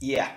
Yeah.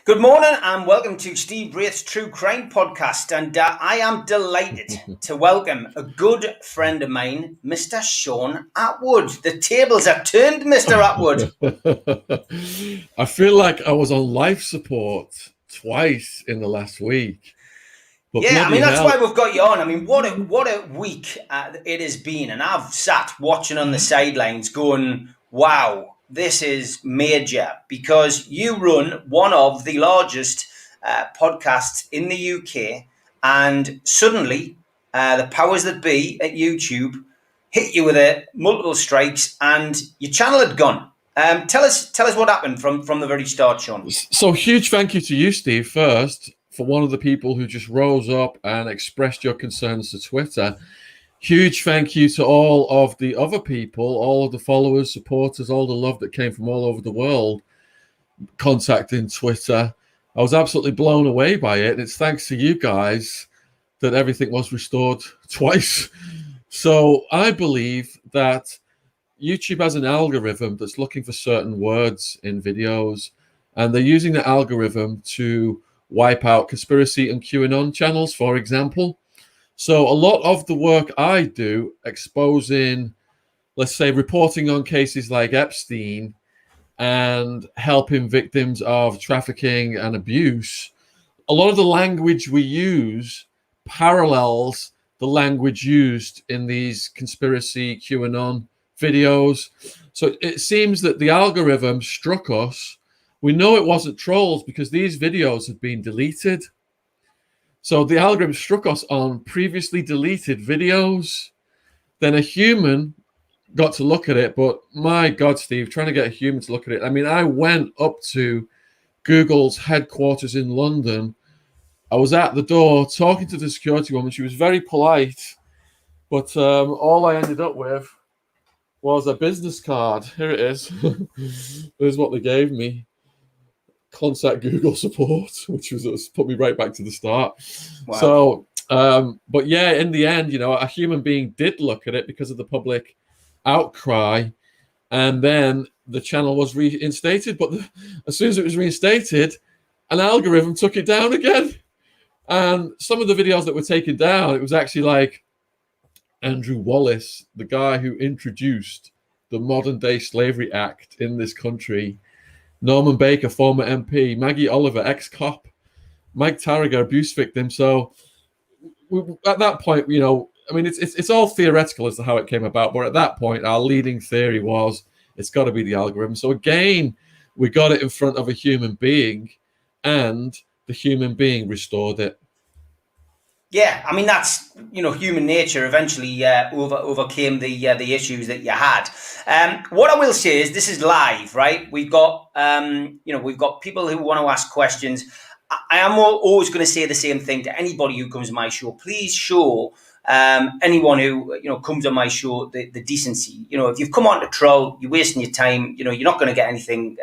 Good morning and welcome to Steve Wraith's True Crime Podcast. And I am delighted to welcome a good friend of mine, Mr. Shaun Attwood. The tables are turned, Mr. Attwood. I feel like I was on life support twice in the last week. But Yeah, I bloody mean, that's hell. why we've got you on. I mean, what a week it has been. And I've sat watching on the sidelines going, wow, this is major, because you run one of the largest podcasts in the UK. And suddenly, the powers that be at YouTube hit you with multiple strikes and your channel had gone. Tell us what happened from the very start, Shaun. So huge thank you to you, Steve, first, for one of the people who just rose up and expressed your concerns to Twitter. Huge thank you to all of the other people, all of the followers, supporters, all the love that came from all over the world contacting Twitter. I was absolutely blown away by it. It's thanks to you guys that everything was restored twice. So I believe that YouTube has an algorithm that's looking for certain words in videos, and they're using the algorithm to wipe out conspiracy and QAnon channels, for example. So a lot of the work I do exposing, let's say, reporting on cases like Epstein and helping victims of trafficking and abuse, a lot of the language we use parallels the language used in these conspiracy QAnon videos. So it seems that the algorithm struck us. We know it wasn't trolls because these videos had been deleted. So the algorithm struck us on previously deleted videos. Then a human got to look at it, but my God, Steve, trying to get a human to look at it. I mean, I went up to Google's headquarters in London. I was at the door talking to the security woman. She was very polite, but all I ended up with was a business card. Here it is. Here's what they gave me. Contact Google support, which was put me right back to the start. Wow. So, but yeah, in the end, a human being did look at it because of the public outcry, and then the channel was reinstated. But as soon as it was reinstated, an algorithm took it down again. And some of the videos that were taken down, it was actually like Andrew Wallace, the guy who introduced the modern day slavery act in this country, Norman Baker, former MP, Maggie Oliver, ex-cop, Mike Tarraga, abuse victim. So at that point, I mean, it's all theoretical as to how it came about. But at that point, our leading theory was it's got to be the algorithm. So again, we got it in front of a human being, and the human being restored it. Yeah, I mean, that's human nature eventually overcame the issues that you had. What I will say is this is live, right? We've got we've got people who want to ask questions. I am always going to say the same thing to anybody who comes to my show. Please show anyone who comes on my show the decency. If you've come on to troll, you're wasting your time. You're not going to get anything,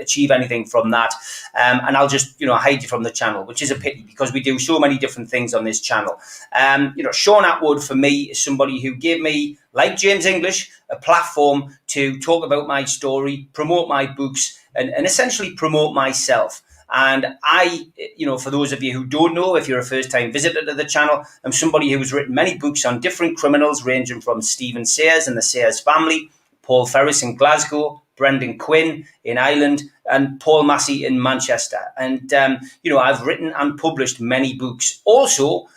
achieve anything from that. And I'll just hide you from the channel, which is a pity because we do so many different things on this channel. Shaun Attwood for me is somebody who gave me, like James English, a platform to talk about my story, promote my books, and essentially promote myself. And I, for those of you who don't know, if you're a first-time visitor to the channel, I'm somebody who's written many books on different criminals, ranging from Stephen Sayers and the Sayers family, Paul Ferris in Glasgow, Brendan Quinn in Ireland, and Paul Massey in Manchester. And, I've written and published many books. Also,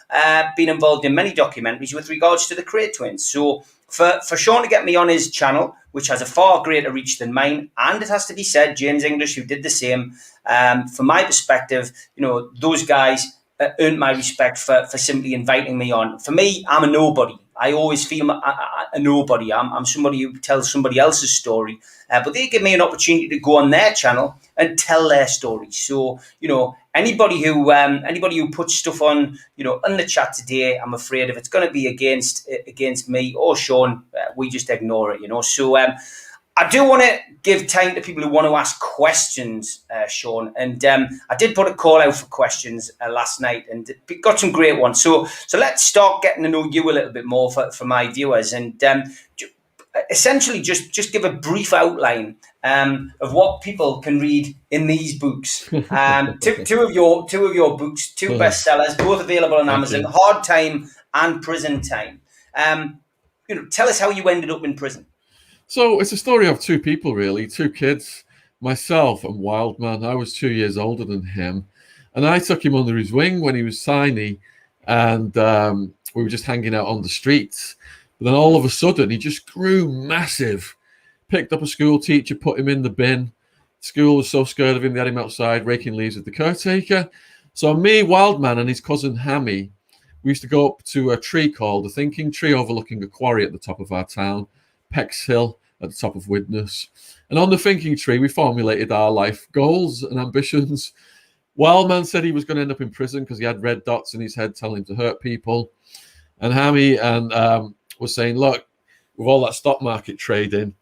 been involved in many documentaries with regards to the Crate twins. So for Shaun to get me on his channel, which has a far greater reach than mine, and it has to be said, James English, who did the same, from my perspective, those guys earned my respect for simply inviting me on. For me, I'm a nobody. I always feel a nobody. I'm somebody who tells somebody else's story, but they give me an opportunity to go on their channel and tell their story. So, anybody who puts stuff on, on the chat today, I'm afraid if it's going to be against me or Shaun, we just ignore it. So I do want to give time to people who want to ask questions, Shaun. And I did put a call out for questions last night and got some great ones. So let's start getting to know you a little bit more for my viewers. And essentially, just give a brief outline of what people can read in these books. Two of your books, two bestsellers, both available on Amazon: Hard Time and Prison Time. Tell us how you ended up in prison. So it's a story of two people, really, two kids, myself and Wildman. I was 2 years older than him, and I took him under his wing when he was tiny, and we were just hanging out on the streets. But then all of a sudden, he just grew massive. Picked up a school teacher, put him in the bin. School was so scared of him, they had him outside raking leaves with the caretaker. So me, Wildman, and his cousin Hammy, we used to go up to a tree called the Thinking Tree overlooking a quarry at the top of our town, Peck's Hill, at the top of Widnes. And on the Thinking Tree, we formulated our life goals and ambitions. Wildman said he was going to end up in prison because he had red dots in his head telling him to hurt people. And Hammy was saying, look, with all that stock market trading,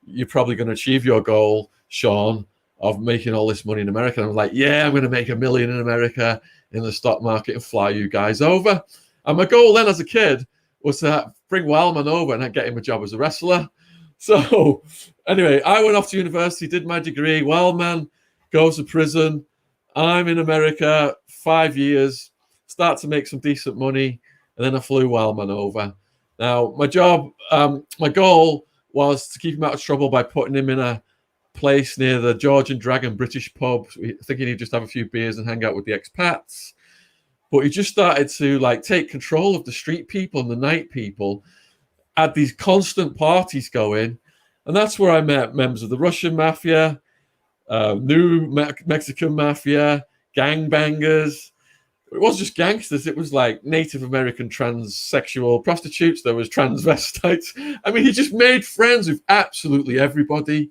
you're probably going to achieve your goal, Shaun, of making all this money in America. And I was like, yeah, I'm going to make $1 million in America in the stock market and fly you guys over. And my goal then as a kid was to bring Wildman over and get him a job as a wrestler. So anyway, I went off to university, did my degree. Wildman goes to prison. I'm in America 5 years, start to make some decent money, and then I flew Wildman over. Now, my goal was to keep him out of trouble by putting him in a place near the Georgian Dragon British pub, thinking he'd just have a few beers and hang out with the expats. But he just started to take control of the street people and the night people, had these constant parties going. And that's where I met members of the Russian mafia, new Mexican mafia, gangbangers. It wasn't just gangsters, it was like Native American transsexual prostitutes, there was transvestites. I mean, he just made friends with absolutely everybody.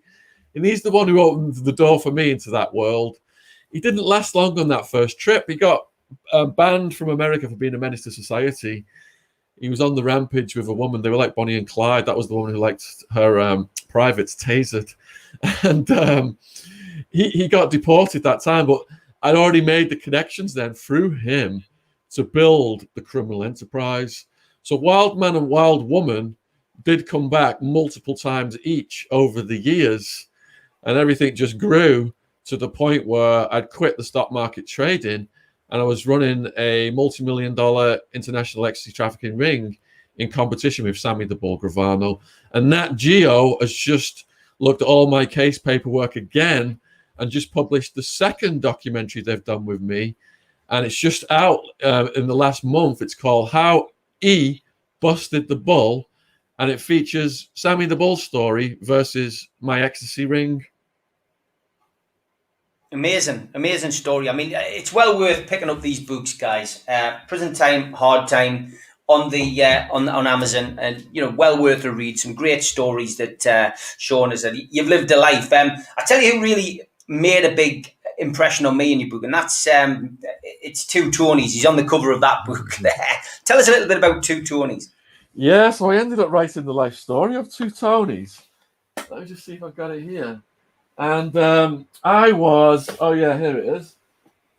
And he's the one who opened the door for me into that world. He didn't last long on that first trip. He got banned from America for being a menace to society. He was on the rampage with a woman. They were like Bonnie and Clyde. That was the woman who liked her privates tasered. And he got deported that time. But I'd already made the connections then through him to build the criminal enterprise. So Wildman and Wild Woman did come back multiple times each over the years. And everything just grew to the point where I'd quit the stock market trading and I was running a multi-million-dollar international ecstasy trafficking ring in competition with Sammy the Bull Gravano. And Nat Geo has just looked at all my case paperwork again and just published the second documentary they've done with me. And it's just out in the last month. It's called How E Busted the Bull. And it features Sammy the Bull's story versus my ecstasy ring. Amazing story. I mean, it's well worth picking up these books, guys. Prison Time, Hard Time on the on Amazon, and well worth a read. Some great stories that Shaun has said. You've lived a life. I tell you who really made a big impression on me in your book, and that's it's Two Tonys. He's on the cover of that book there. Tell us a little bit about Two Tonys. Yeah, so I ended up writing the life story of Two Tonys. Let me just see if I've got it here. And I was, here it is.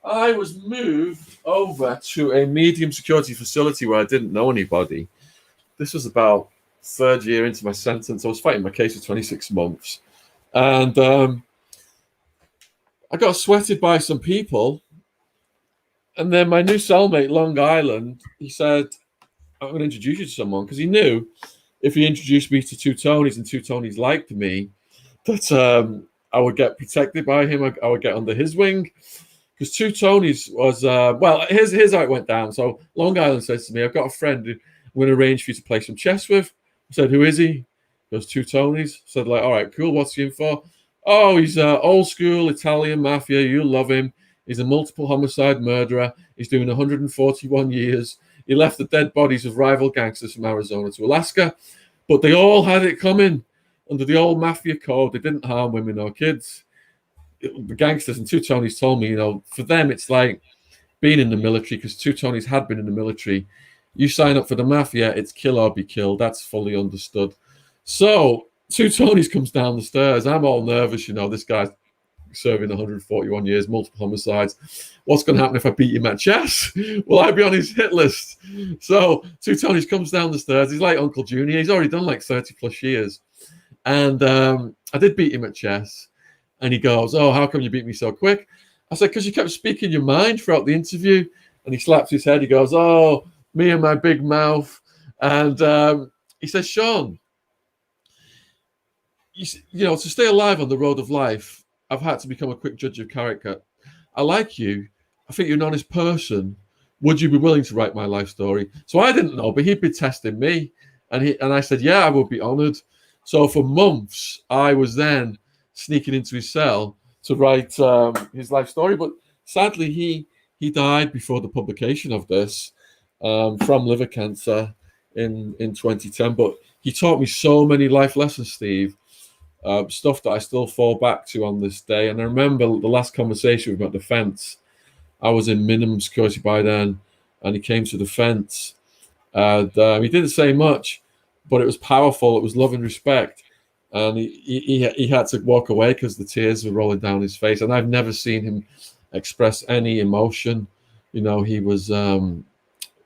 I was moved over to a medium security facility where I didn't know anybody. This was about third year into my sentence. I was fighting my case for 26 months. And I got sweated by some people. And then my new cellmate, Long Island, he said, I'm going to introduce you to someone, because he knew if he introduced me to Two Tonys and Two Tonys liked me, that I would get protected by him. I would get under his wing. Because Two Tonys was, here's how it went down. So Long Island says to me, I've got a friend who I'm going to arrange for you to play some chess with. I said, who is he? He goes, Two Tonys. I said, all right, cool. What's he in for? Oh, he's old school Italian mafia. You'll love him. He's a multiple homicide murderer. He's doing 141 years. He left the dead bodies of rival gangsters from Arizona to Alaska. But they all had it coming. Under the old mafia code, they didn't harm women or kids. The gangsters and Two Tonys told me, for them, it's like being in the military, because Two Tonys had been in the military. You sign up for the mafia, it's kill or be killed. That's fully understood. So Two Tonys comes down the stairs. I'm all nervous, you know. This guy's serving 141 years, multiple homicides. What's going to happen if I beat him at chess? Will I be on his hit list? So Two Tonys comes down the stairs. He's like Uncle Junior. He's already done like 30 plus years. And I did beat him at chess. And he goes, "Oh, how come you beat me so quick?" I said, "Because you kept speaking your mind throughout the interview." And he slaps his head. He goes, "Oh, me and my big mouth." And he says, "Shaun, you know, to stay alive on the road of life, I've had to become a quick judge of character. I like you. I think you're an honest person. Would you be willing to write my life story?" So I didn't know, but he'd been testing me. And I said, "Yeah, I would be honored." So for months, I was then sneaking into his cell to write his life story. But sadly, he died before the publication of this from liver cancer in 2010. But he taught me so many life lessons, Steve. Stuff that I still fall back to on this day. And I remember the last conversation about the fence. I was in minimum security by then, and he came to the fence. And he didn't say much, but it was powerful. It was love and respect. And he had to walk away because the tears were rolling down his face. And I've never seen him express any emotion. You know, he was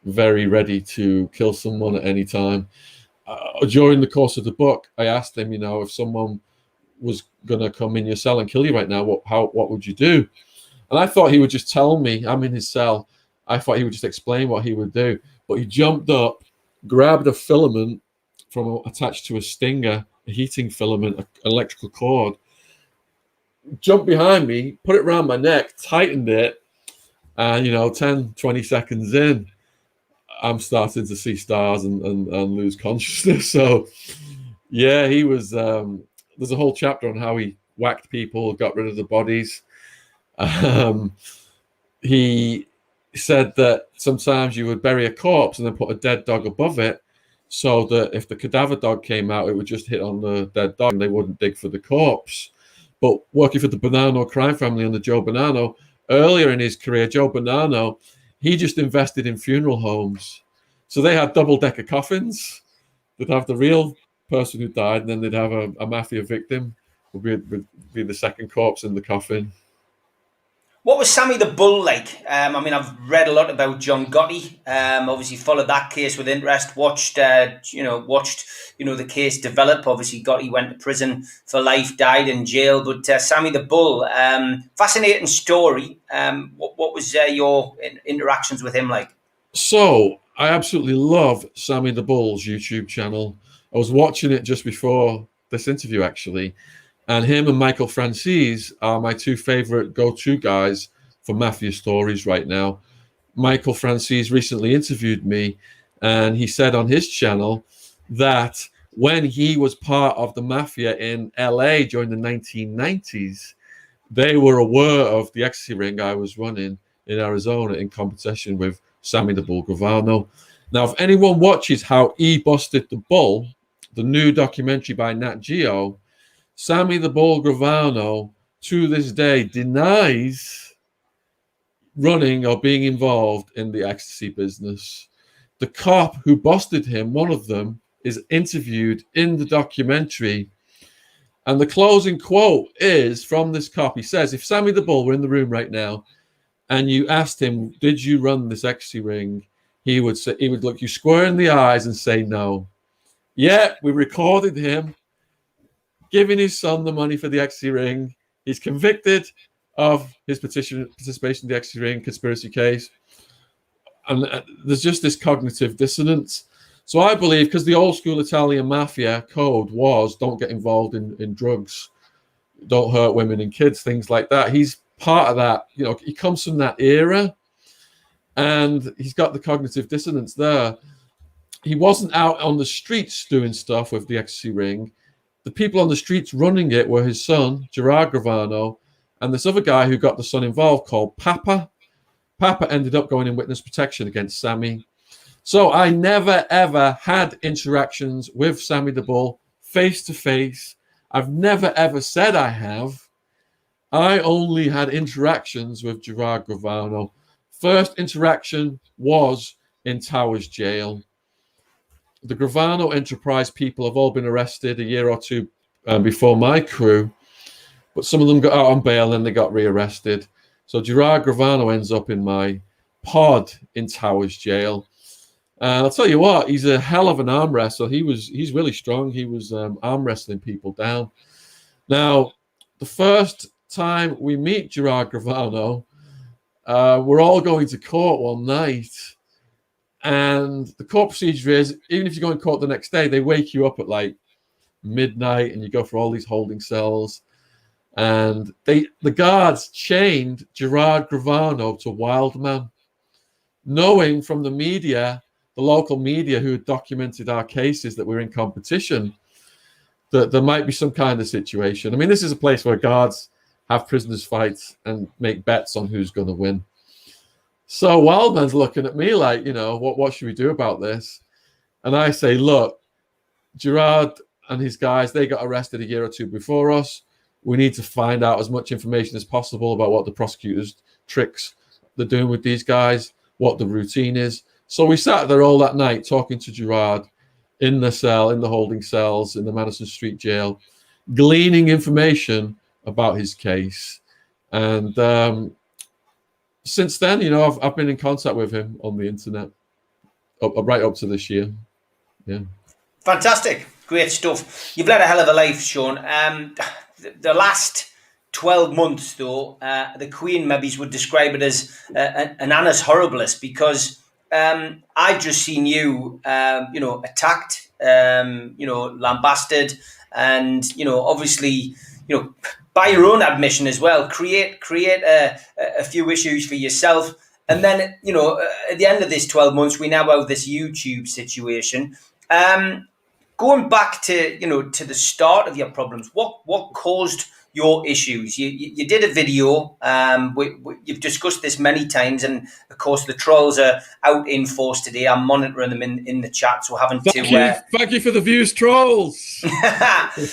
very ready to kill someone at any time. During the course of the book, I asked him, you know, if someone was going to come in your cell and kill you right now, what would you do? And I thought he would just tell me. I'm in his cell. I thought he would just explain what he would do. But he jumped up, grabbed a filament attached to a stinger, a heating filament, an electrical cord, jumped behind me, put it around my neck, tightened it, and, you know, 10, 20 seconds in, I'm starting to see stars and lose consciousness. So, yeah, he was. There's a whole chapter on how he whacked people, got rid of the bodies. He said that sometimes you would bury a corpse and then put a dead dog above it, so that if the cadaver dog came out, it would just hit on the dead dog and they wouldn't dig for the corpse. But working for the Bonanno crime family under Joe Bonanno, earlier in his career, Joe Bonanno, he just invested in funeral homes. So they had double-decker coffins. They'd have the real person who died, and then they'd have a mafia victim, would be the second corpse in the coffin. What was Sammy the Bull like? I mean, I've read a lot about John Gotti. Obviously, followed that case with interest. Watched the case develop. Obviously, Gotti went to prison for life, died in jail. But Sammy the Bull, fascinating story. What was your interactions with him like? So I absolutely love Sammy the Bull's YouTube channel. I was watching it just before this interview, actually. And him and Michael Franzese are my two favorite go-to guys for mafia stories right now. Michael Franzese recently interviewed me, and he said on his channel that when he was part of the mafia in LA during the 1990s, they were aware of the ecstasy ring I was running in Arizona in competition with Sammy the Bull Gravano. Now, if anyone watches How He Busted the Bull, the new documentary by Nat Geo, Sammy the Bull Gravano, to this day, denies running or being involved in the ecstasy business. The cop who busted him, one of them, is interviewed in the documentary. And the closing quote is from this cop. He says, if Sammy the Bull were in the room right now and you asked him, did you run this ecstasy ring? He would look you square in the eyes and say no. Yeah, we recorded him giving his son the money for the ecstasy ring. He's convicted of his participation in the ecstasy ring conspiracy case. And there's just this cognitive dissonance. So I believe, because the old school Italian mafia code was don't get involved in drugs, don't hurt women and kids, things like that. He's part of that. You know, he comes from that era, and he's got the cognitive dissonance there. He wasn't out on the streets doing stuff with the ecstasy ring. The people on the streets running it were his son, Gerard Gravano, and this other guy who got the son involved called Papa. Papa ended up going in witness protection against Sammy. So I never, ever had interactions with Sammy the Bull face to face. I've never, ever said I have. I only had interactions with Gerard Gravano. First interaction was in Towers Jail. the Gravano Enterprise people have all been arrested a year or two before my crew, but some of them got out on bail and they got rearrested. So Gerard Gravano ends up in my pod in Towers Jail. I'll tell you what, he's a hell of an arm wrestler. He's really strong. He was arm wrestling people down. Now, the first time we meet Gerard Gravano, we're all going to court one night. And the court procedure is, even if you go in court the next day, they wake you up at like midnight and you go for all these holding cells. And the guards chained Gerard Gravano to Wildman, knowing from the media, the local media who had documented our cases that we're in competition, that there might be some kind of situation. I mean, this is a place where guards have prisoners fight and make bets on who's going to win. So Wildman's looking at me like, what should we do about this? And I say, look, Gerard and his guys, they got arrested a year or two before us. We need to find out as much information as possible about what the prosecutors' tricks they're doing with these guys, what the routine is. So we sat there all that night talking to Gerard in the cell, in the holding cells, in the Madison Street jail, gleaning information about his case. And since then, I've been in contact with him on the internet right up to this year. Yeah. Fantastic. Great stuff. You've led a hell of a life, Shaun. The last 12 months, though, the Queen maybe would describe it as an annus horribilis, because I've just seen you, attacked, lambasted, and, obviously, by your own admission as well, create a few issues for yourself. And then, at the end of this 12 months, we now have this YouTube situation. Going back to, to the start of your problems, what caused your issues? You did a video. You've discussed this many times, and of course the trolls are out in force today. I'm monitoring them in the chat, so having thank you for the views, trolls.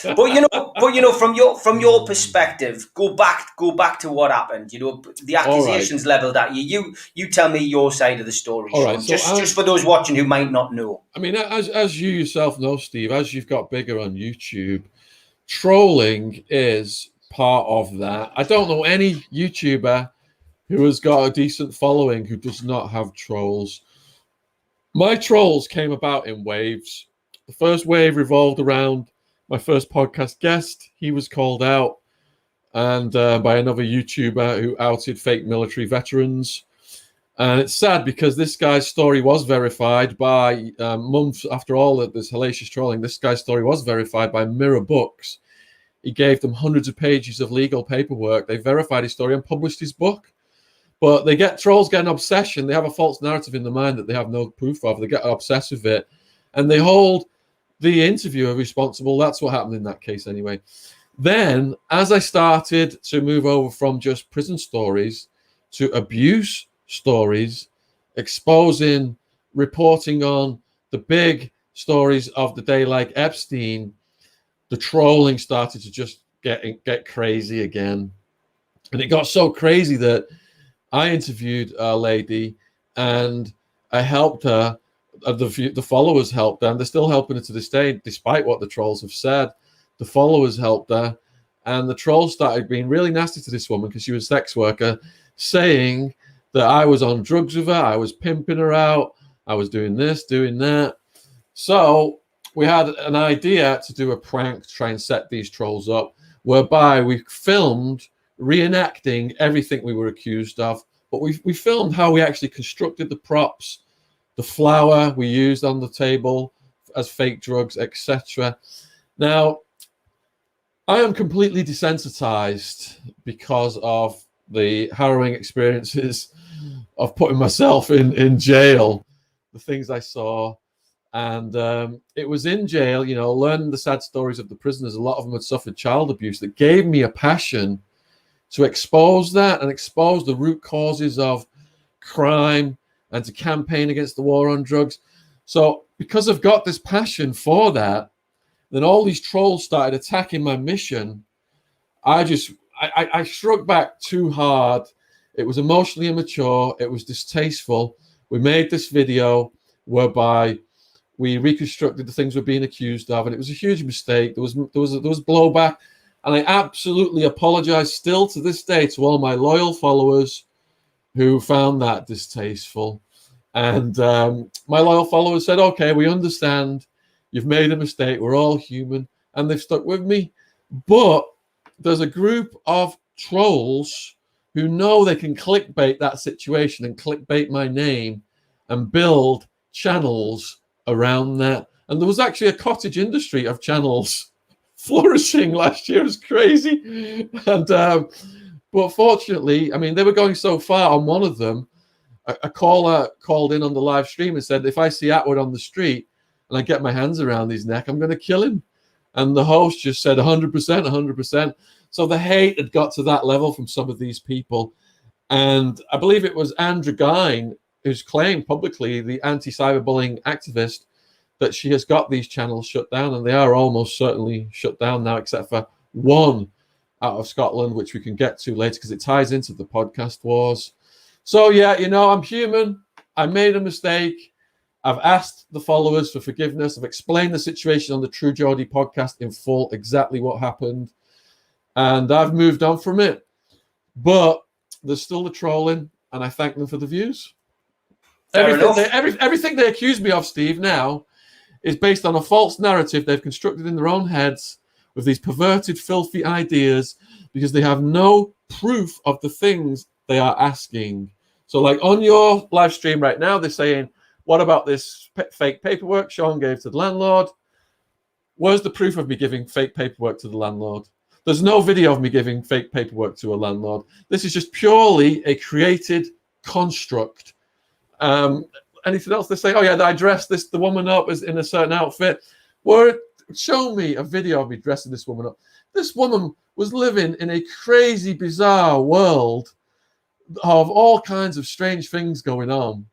but from your perspective, go back to what happened. The accusations leveled at you. You tell me your side of the story. All right, so just for those watching who might not know. I mean, as you yourself know, Steve, as you've got bigger on YouTube, trolling is part of that. I don't know any YouTuber who has got a decent following who does not have trolls. My trolls came about in waves. The first wave revolved around my first podcast guest. He was called out and by another YouTuber who outed fake military veterans. And it's sad because this guy's story was verified by months after all of this hellacious trolling. This guy's story was verified by Mirror Books. He gave them hundreds of pages of legal paperwork. They verified his story and published his book. But trolls get an obsession. They have a false narrative in their mind that they have no proof of. They get obsessed with it. And they hold the interviewer responsible. That's what happened in that case anyway. Then, as I started to move over from just prison stories to abuse stories, exposing, reporting on the big stories of the day like Epstein, the trolling started to just get crazy again. And it got so crazy that I interviewed a lady and I helped her. The followers helped her, and they're still helping her to this day, despite what the trolls have said. The followers helped her, and the trolls started being really nasty to this woman because she was a sex worker, saying that I was on drugs with her, I was pimping her out, I was doing this, doing that. So we had an idea to do a prank to try and set these trolls up, whereby we filmed reenacting everything we were accused of, but we filmed how we actually constructed the props, the flour we used on the table as fake drugs, etc. Now, I am completely desensitized because of the harrowing experiences of putting myself in jail, the things I saw. And it was in jail, learning the sad stories of the prisoners. A lot of them had suffered child abuse that gave me a passion to expose that and expose the root causes of crime and to campaign against the war on drugs. So because I've got this passion for that, then all these trolls started attacking my mission. I struck back too hard. It was emotionally immature. It was distasteful. We made this video whereby We reconstructed the things we're being accused of, and it was a huge mistake. There was blowback, and I absolutely apologize still to this day to all my loyal followers who found that distasteful. And my loyal followers said, okay, we understand. You've made a mistake. We're all human. And they've stuck with me. But there's a group of trolls who know they can clickbait that situation and clickbait my name and build channels around that. And there was actually a cottage industry of channels flourishing last year. It was crazy. And but fortunately, I mean, they were going so far on one of them. A caller called in on the live stream and said, if I see Atwood on the street and I get my hands around his neck, I'm going to kill him. And the host just said 100%, 100%. So the hate had got to that level from some of these people. And I believe it was Andrew Gine who's claimed publicly, the anti-cyberbullying activist, that she has got these channels shut down. And they are almost certainly shut down now, except for one out of Scotland, which we can get to later because it ties into the podcast wars. So, yeah, you know, I'm human. I made a mistake. I've asked the followers for forgiveness. I've explained the situation on the True Geordie podcast in full, exactly what happened. And I've moved on from it. But there's still the trolling, and I thank them for the views. Everything they accuse me of, Steve, now is based on a false narrative they've constructed in their own heads with these perverted, filthy ideas because they have no proof of the things they are asking. So like on your live stream right now, they're saying, what about this fake paperwork Shaun gave to the landlord? Where's the proof of me giving fake paperwork to the landlord? There's no video of me giving fake paperwork to a landlord. This is just purely a created construct. Anything else? They say, oh yeah, I dressed the woman up as in a certain outfit. Show me a video of me dressing this woman up. This woman was living in a crazy, bizarre world of all kinds of strange things going on.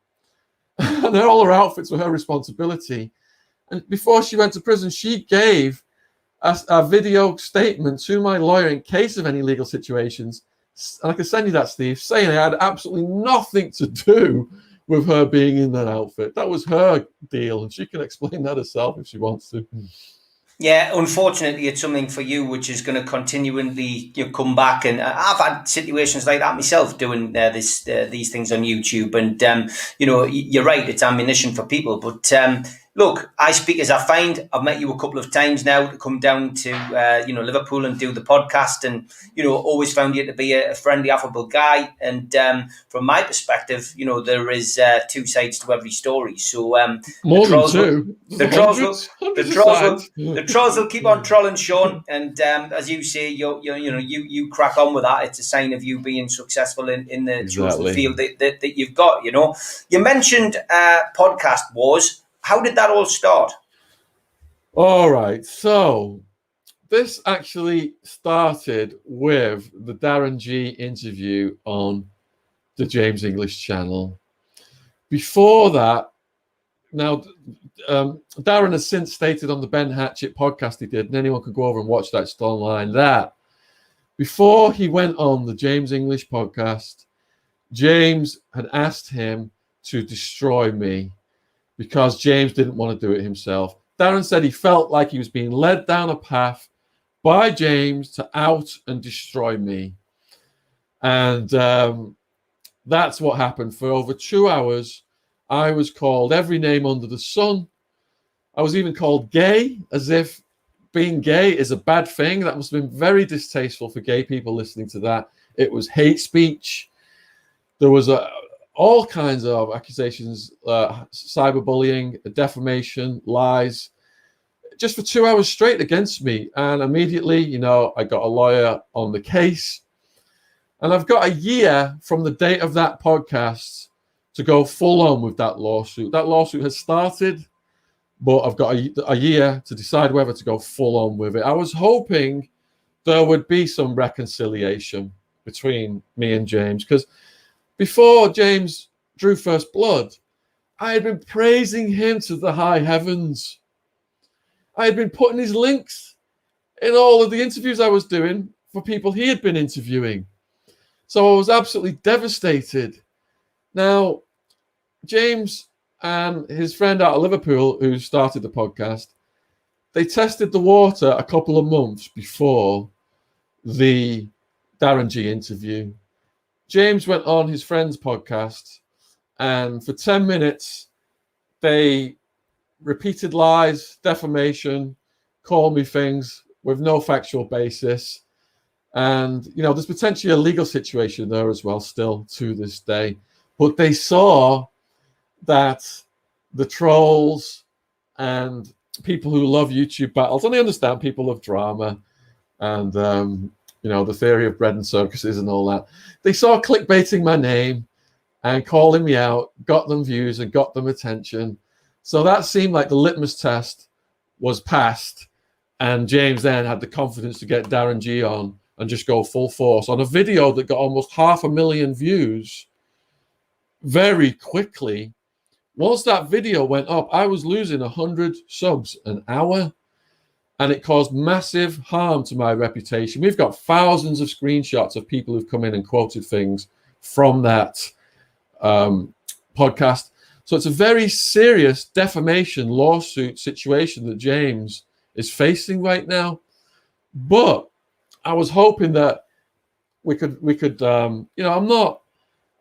And all her outfits were her responsibility. And before she went to prison, she gave a video statement to my lawyer in case of any legal situations. And I can send you that, Steve, saying I had absolutely nothing to do with her being in that outfit. That was her deal, and she can explain that herself if she wants to. Yeah, unfortunately, it's something for you which is going to continually come back, and I've had situations like that myself doing these things on YouTube, and you're right, it's ammunition for people. But look, I speak as I find. I've met you a couple of times now to come down to Liverpool and do the podcast, and always found you to be a friendly, affable guy. And from my perspective, there is two sides to every story. So more than two. The trolls will keep on trolling, Shaun, and as you say, you crack on with that. It's a sign of you being successful in the chosen field that you've got. You mentioned podcast wars. How did that all start? All right, so this actually started with the Darren G interview on the James English channel. Before that, now, Darren has since stated on the Ben Hatchett podcast he did, and anyone can go over and watch that, it's online, that before he went on the James English podcast, James had asked him to destroy me because James didn't want to do it himself. Darren said he felt like he was being led down a path by James to out and destroy me. And that's what happened. For over 2 hours, I was called every name under the sun. I was even called gay, as if being gay is a bad thing. That must have been very distasteful for gay people listening to that. It was hate speech. There was all kinds of accusations, cyberbullying, defamation, lies, just for 2 hours straight against me. And immediately, I got a lawyer on the case. And I've got a year from the date of that podcast to go full on with that lawsuit. That lawsuit has started, but I've got a year to decide whether to go full on with it. I was hoping there would be some reconciliation between me and James, because before James drew first blood, I had been praising him to the high heavens. I had been putting his links in all of the interviews I was doing for people he had been interviewing. So I was absolutely devastated. Now, James and his friend out of Liverpool who started the podcast, they tested the water a couple of months before the Darren G interview. James went on his friend's podcast, and for 10 minutes, they repeated lies, defamation, called me things with no factual basis. And, you know, there's potentially a legal situation there as well, still to this day. But they saw that the trolls and people who love YouTube battles, and they understand people love drama and, you know, the theory of bread and circuses and all that. They saw clickbaiting my name and calling me out, got them views and got them attention. So that seemed like the litmus test was passed. And James then had the confidence to get Darren G on and just go full force on a video that got almost 500,000 views very quickly. Once that video went up, I was losing 100 subs an hour, and it caused massive harm to my reputation. We've got thousands of screenshots of people who've come in and quoted things from that podcast. So it's a very serious defamation lawsuit situation that James is facing right now. But I was hoping that we could, you know, I'm not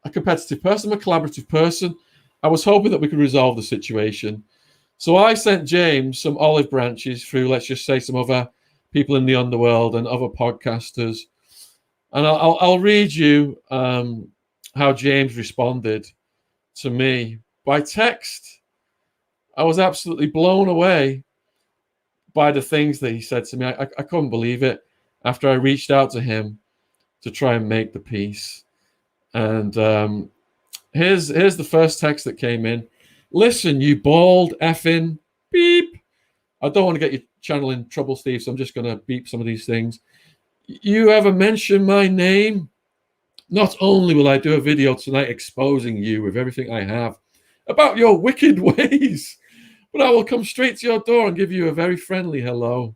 a competitive person, I'm a collaborative person. I was hoping that we could resolve the situation. So I sent James some olive branches through, let's just say, some other people in the underworld and other podcasters. And I'll read you how James responded to me by text. I was absolutely blown away by the things that he said to me. I couldn't believe it after I reached out to him to try and make the peace. And here's the first text that came in. Listen, you bald effing beep. I don't want to get your channel in trouble, Steve, so I'm just going to beep some of these things. You ever mention my name? Not only will I do a video tonight exposing you with everything I have about your wicked ways, but I will come straight to your door and give you a very friendly hello.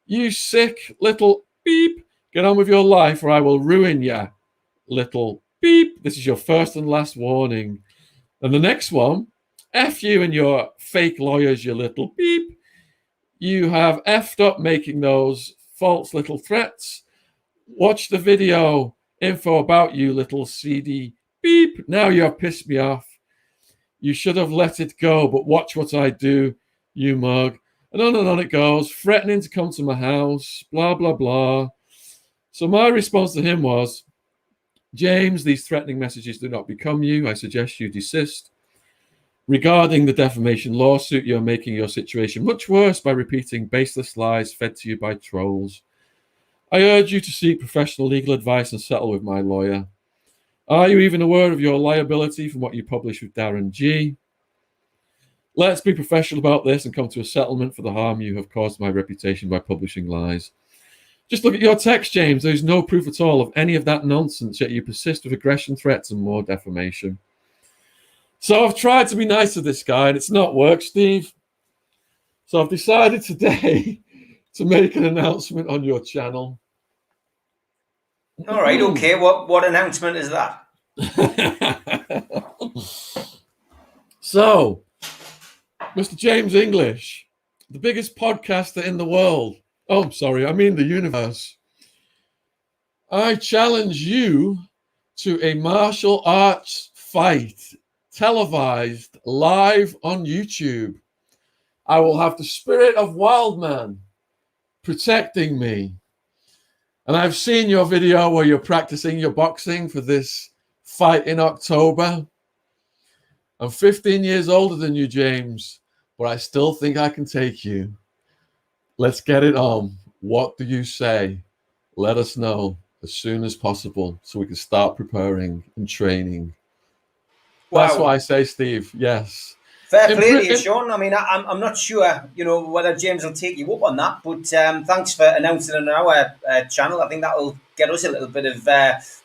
You sick little beep. Get on with your life or I will ruin ya, little beep. This is your first and last warning. And the next one, F you and your fake lawyers, you little beep. You have effed up making those false little threats. Watch the video info about you, little CD beep. Now you have pissed me off. You should have let it go, but watch what I do, you mug. And on it goes, threatening to come to my house, blah, blah, blah. So my response to him was, James, these threatening messages do not become you. I suggest you desist. Regarding the defamation lawsuit, you're making your situation much worse by repeating baseless lies fed to you by trolls. I urge you to seek professional legal advice and settle with my lawyer. Are you even aware of your liability from what you published with Darren G? Let's be professional about this and come to a settlement for the harm you have caused my reputation by publishing lies. Just look at your text, James. There's no proof at all of any of that nonsense, yet you persist with aggression, threats, and more defamation. So I've tried to be nice to this guy, and it's not worked, Steve. So I've decided today to make an announcement on your channel. All right, okay. What announcement is that? So, Mr. James English, the biggest podcaster in the world. Oh, I'm sorry, I mean the universe. I challenge you to a martial arts fight, televised live on YouTube. I will have the spirit of Wildman protecting me. And I've seen your video where you're practicing your boxing for this fight in October. I'm 15 years older than you, James, but I still think I can take you. Let's get it on. What do you say? Let us know as soon as possible so we can start preparing and training. Wow. That's what I say, Steve. Yes. Fair play to you, Shaun. I mean, I'm not sure, you know, whether James will take you up on that, but thanks for announcing it on our channel. I think that will get us a little bit of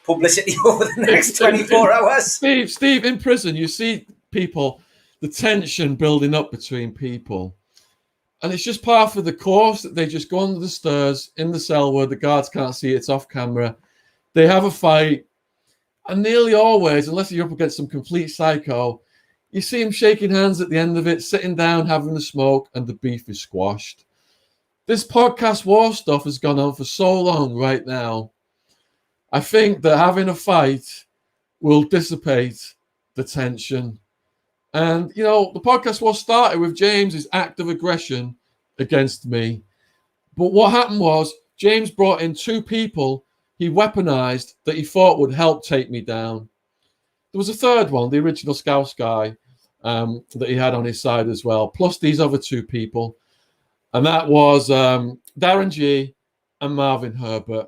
publicity over the next 24 hours. Steve, in prison, you see people, the tension building up between people. And it's just part of the course that they just go under the stairs in the cell where the guards can't see it's off camera. They have a fight. And nearly always, unless you're up against some complete psycho, You see him shaking hands at the end of it, sitting down, having a smoke, and the beef is squashed. This podcast war stuff has gone on for so long right now. I think that having a fight will dissipate the tension. And, you know, the podcast war started with James's act of aggression against me. But what happened was James brought in two people he weaponized that he thought would help take me down. There was a third one, the original Scouse guy, that he had on his side as well, plus these other two people. And that was Darren G and Marvin Herbert.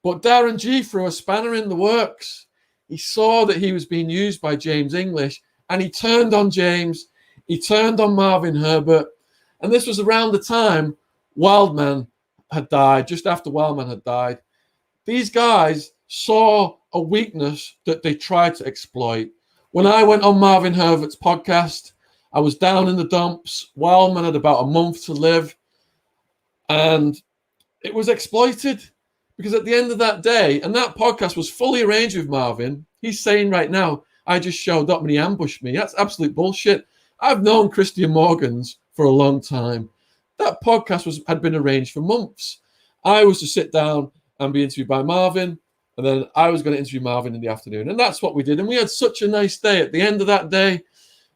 But Darren G threw a spanner in the works. He saw that he was being used by James English, and he turned on James. He turned on Marvin Herbert. And this was around the time Wildman had died, just after Wildman had died. These guys saw a weakness that they tried to exploit. When I went on Marvin Herbert's podcast, I was down in the dumps. Wildman had about a month to live. And it was exploited. Because at the end of that day, and that podcast was fully arranged with Marvin, he's saying right now, I just showed up and he ambushed me. That's absolute bullshit. I've known Christian Morgans for a long time. That podcast had been arranged for months. I was to sit down and be interviewed by Marvin, and then I was going to interview Marvin in the afternoon. And that's what we did. And we had such a nice day. At the end of that day,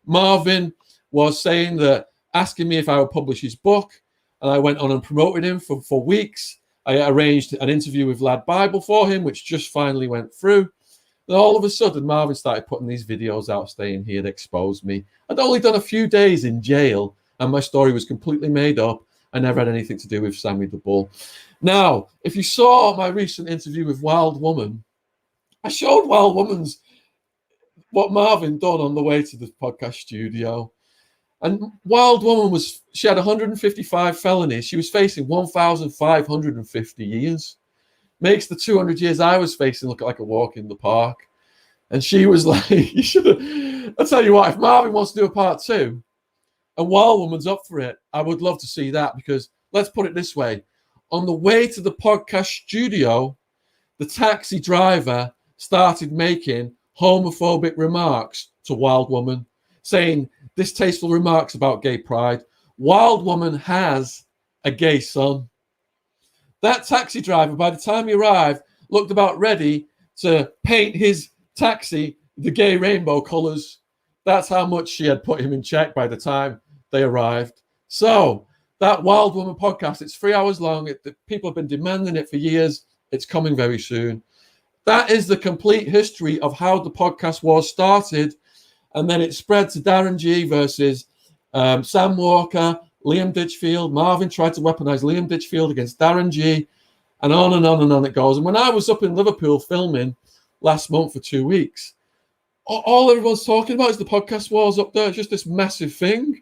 Marvin was saying that, asking me if I would publish his book, and I went on and promoted him for weeks. I arranged an interview with Lad Bible for him, which just finally went through. Then all of a sudden, Marvin started putting these videos out saying he had exposed me. I'd only done a few days in jail, and my story was completely made up. I never had anything to do with Sammy the Bull. Now, if you saw my recent interview with Wild Woman, I showed Wild Woman's what Marvin done on the way to the podcast studio. And Wild Woman she had 155 felonies. She was facing 1,550 years. Makes the 200 years I was facing look like a walk in the park. And she was like, you should have. I'll tell you what, if Marvin wants to do a part 2, and Wild Woman's up for it, I would love to see that, because let's put it this way. On the way to the podcast studio, the taxi driver started making homophobic remarks to Wild Woman, saying distasteful remarks about gay pride. Wild Woman has a gay son. That taxi driver, by the time he arrived, looked about ready to paint his taxi the gay rainbow colors. That's how much she had put him in check by the time they arrived. So that Wild Woman podcast, it's 3 hours long. People have been demanding it for years. It's coming very soon. That is the complete history of how the podcast war started. And then it spread to Darren G versus Sam Walker, Liam Ditchfield. Marvin tried to weaponize Liam Ditchfield against Darren G. And on and on and on it goes. And when I was up in Liverpool filming last month for 2 weeks, all everyone's talking about is the podcast wars up there. It's just this massive thing.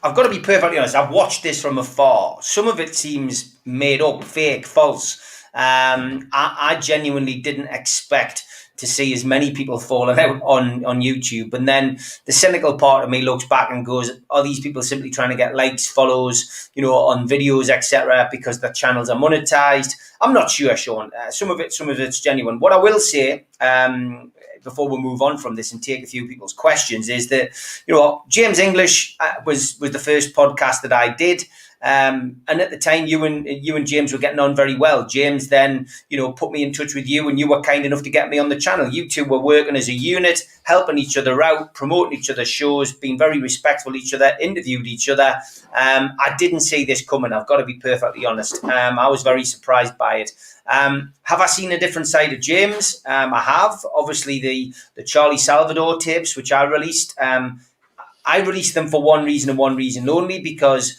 I've got to be perfectly honest. I've watched this from afar. Some of it seems made up, fake, false. I genuinely didn't expect to see as many people falling out on YouTube. And then the cynical part of me looks back and goes, are these people simply trying to get likes, follows, on videos, etc., because their channels are monetized? I'm not sure, Shaun. Some of it's genuine. What I will say, before we move on from this and take a few people's questions, is that, James English was the first podcast that I did. And at the time, you and James were getting on very well. James then, put me in touch with you, and you were kind enough to get me on the channel. You two were working as a unit, helping each other out, promoting each other's shows, being very respectful of each other, interviewed each other. I didn't see this coming. I've got to be perfectly honest. I was very surprised by it. Have I seen a different side of James? I have. Obviously, the Charlie Salvador tapes, which I released. I released them for one reason and one reason only, because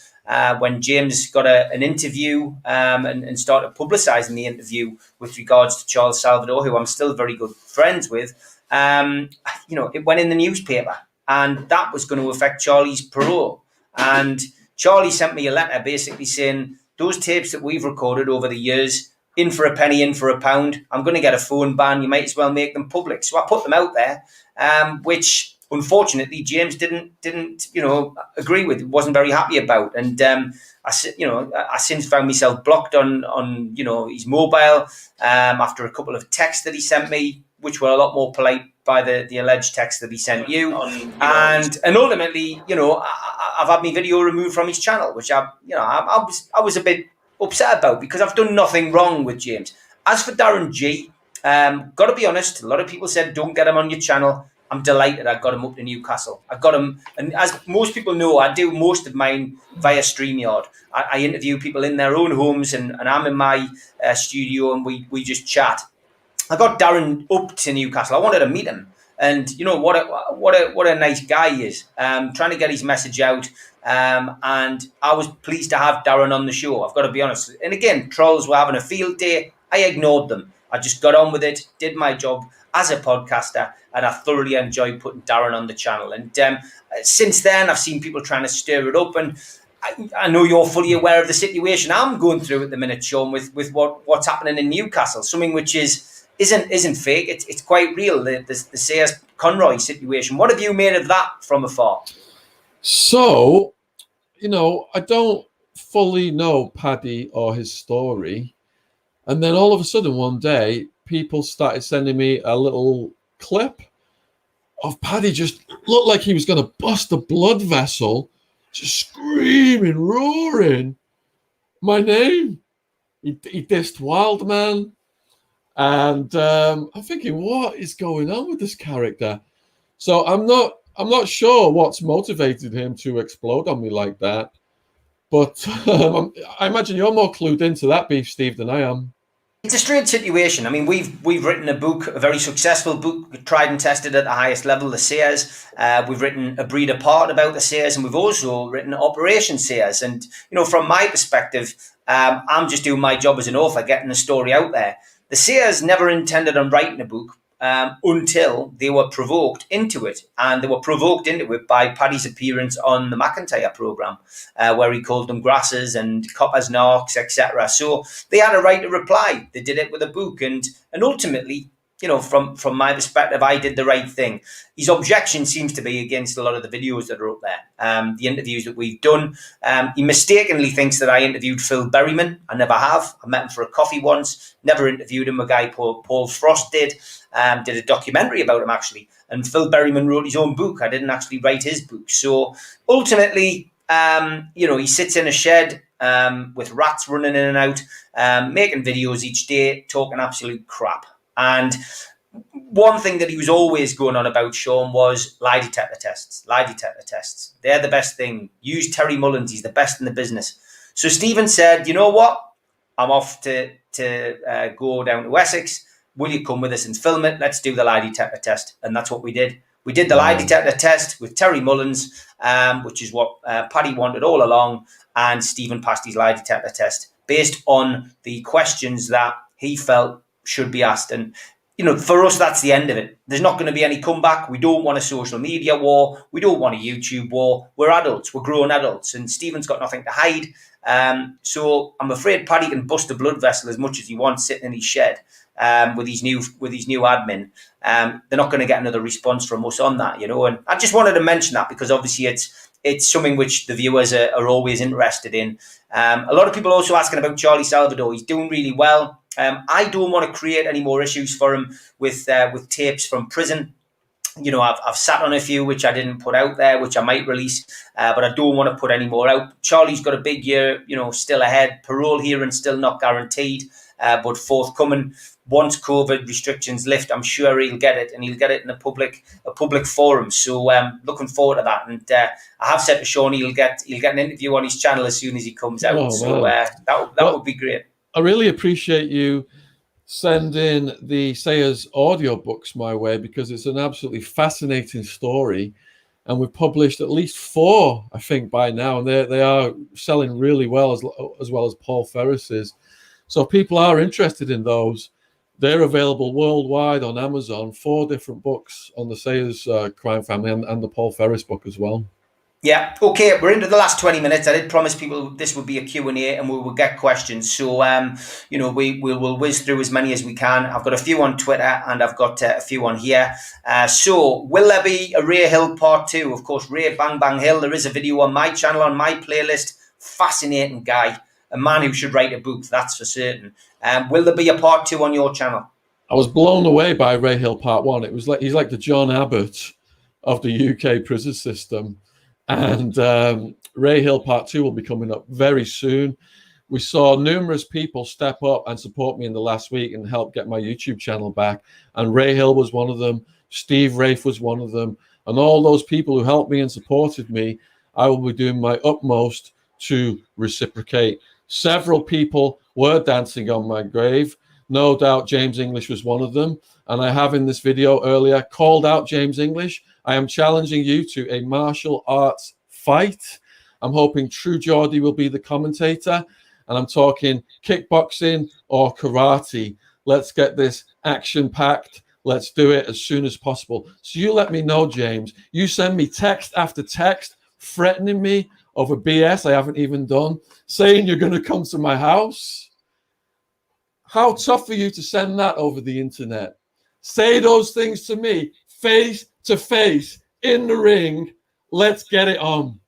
when James got an interview and started publicising the interview with regards to Charles Salvador, who I'm still very good friends with, it went in the newspaper, and that was going to affect Charlie's parole. And Charlie sent me a letter basically saying, those tapes that we've recorded over the years, in for a penny, in for a pound, I'm going to get a phone ban. You might as well make them public. So I put them out there, which unfortunately James didn't agree with. Wasn't very happy about. And I since found myself blocked on his mobile after a couple of texts that he sent me. which were a lot more polite by the alleged text that he sent you. And ultimately, I've had my video removed from his channel, which I was a bit upset about, because I've done nothing wrong with James. As for Darren G, got to be honest, a lot of people said don't get him on your channel. I'm delighted I got him up to Newcastle. I got him, and as most people know, I do most of mine via StreamYard. I interview people in their own homes, and I'm in my studio, and we just chat. I got Darren up to Newcastle. I wanted to meet him, and what a nice guy he is. Trying to get his message out, and I was pleased to have Darren on the show. I've got to be honest. And again, trolls were having a field day. I ignored them. I just got on with it, did my job as a podcaster, and I thoroughly enjoyed putting Darren on the channel. And since then, I've seen people trying to stir it up, and I know you're fully aware of the situation I'm going through at the minute, Shaun, with what's happening in Newcastle. Something which isn't fake. It's quite real. The Sayers Conroy situation. What have you made of that from afar? So, I don't fully know Paddy or his story. And then all of a sudden one day, people started sending me a little clip of Paddy just looked like he was going to bust a blood vessel, just screaming, roaring my name. He dissed Wildman. And I'm thinking, what is going on with this character? So I'm not sure what's motivated him to explode on me like that. But I imagine you're more clued into that beef, Steve, than I am. It's a strange situation. I mean, we've written a book, a very successful book, tried and tested at the highest level, the Sayers. We've written A Breed Apart about the Sayers, and we've also written Operation Sayers. And, from my perspective, I'm just doing my job as an author, getting the story out there. The Sayers never intended on writing a book until they were provoked into it. And they were provoked into it by Paddy's appearance on the McIntyre programme, where he called them grasses and coppers, narcs, etc. So they had a right to reply. They did it with a book. And ultimately, from my perspective, I did the right thing. His objection seems to be against a lot of the videos that are up there, the interviews that we've done. He mistakenly thinks that I interviewed Phil Berryman. I never have. I met him for a coffee once. Never interviewed him. A guy Paul Frost did a documentary about him, actually. And Phil Berryman wrote his own book. I didn't actually write his book. So ultimately, he sits in a shed with rats running in and out, making videos each day, talking absolute crap. And one thing that he was always going on about, Shaun, was lie detector tests. Lie detector tests. They're the best thing. Use Terry Mullins. He's the best in the business. So Stephen said, you know what? I'm off to go down to Essex. Will you come with us and film it? Let's do the lie detector test. And that's what we did. We did the lie detector test with Terry Mullins, which is what Paddy wanted all along. And Stephen passed his lie detector test based on the questions that he felt should be asked. And for us, that's the end of it. There's not going to be any comeback. We don't want a social media war. We don't want a YouTube war. We're adults. We're grown adults, and Stephen's got nothing to hide. So I'm afraid Paddy can bust a blood vessel as much as he wants sitting in his shed with his new admin. They're not going to get another response from us on that, And I just wanted to mention that because obviously it's something which the viewers are always interested in. A lot of people are also asking about Charlie Salvador. He's doing really well. I don't want to create any more issues for him with tapes from prison. I've sat on a few which I didn't put out there, which I might release, but I don't want to put any more out. Charlie's got a big year, still ahead. Parole hearing still not guaranteed, but forthcoming. Once COVID restrictions lift, I'm sure he'll get it, and he'll get it in a public forum. So looking forward to that. And I have said to Shaun he'll get an interview on his channel as soon as he comes out. Oh, so that would be great. I really appreciate you sending the Sayers audiobooks my way because it's an absolutely fascinating story. And we've published at least 4, I think, by now. And they are selling really well, as well as Paul Ferris's. So if people are interested in those, they're available worldwide on Amazon. 4 different books on the Sayers crime family and the Paul Ferris book as well. Yeah, okay, we're into the last 20 minutes. I did promise people this would be a Q&A and we will get questions. So, we will whiz through as many as we can. I've got a few on Twitter and I've got a few on here. So, will there be a Ray Hill part 2? Of course, Ray Bang Bang Hill. There is a video on my channel, on my playlist. Fascinating guy. A man who should write a book, that's for certain. Will there be a part 2 on your channel? I was blown away by Ray Hill Part 1. It was like he's like the John Abbott of the UK prison system. And Ray Hill Part 2 will be coming up very soon. We saw numerous people step up and support me in the last week and help get my YouTube channel back. And Ray Hill was one of them. Steve Wraith was one of them. And all those people who helped me and supported me, I will be doing my utmost to reciprocate. Several people were dancing on my grave. No doubt James English was one of them. And I have in this video earlier called out James English. I am challenging you to a martial arts fight. I'm hoping True Geordie will be the commentator. And I'm talking kickboxing or karate. Let's get this action-packed. Let's do it as soon as possible. So you let me know, James. You send me text after text threatening me over BS I haven't even done, saying you're going to come to my house. How tough for you to send that over the internet? Say those things to me, face to face, in the ring. Let's get it on.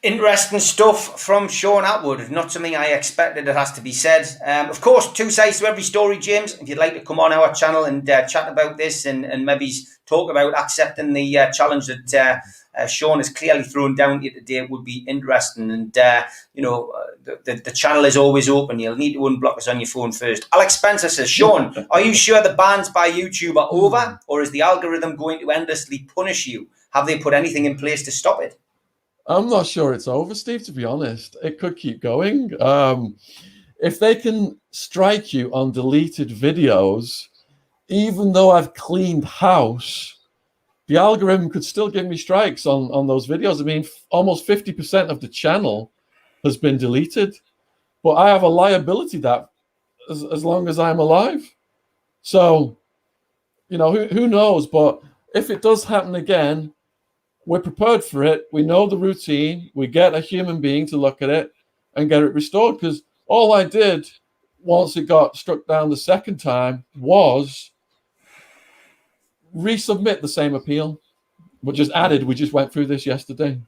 Interesting stuff from Shaun Attwood. Not something I expected, it has to be said. Of course, two sides to every story, James. If you'd like to come on our channel and chat about this and maybe talk about accepting the challenge that Shaun has clearly thrown down to you today, it would be interesting. And, the channel is always open. You'll need to unblock us on your phone first. Alex Spencer says, Shaun, are you sure the bans by YouTube are over, or is the algorithm going to endlessly punish you? Have they put anything in place to stop it? I'm not sure it's over, Steve, to be honest. It could keep going. If they can strike you on deleted videos, even though I've cleaned house, the algorithm could still give me strikes on those videos. I mean, almost 50% of the channel has been deleted, but I have a liability that as long as I'm alive. So, who knows? But if it does happen again, we're prepared for it. We know the routine. We get a human being to look at it and get it restored. Because all I did once it got struck down the second time was resubmit the same appeal. We just went through this yesterday.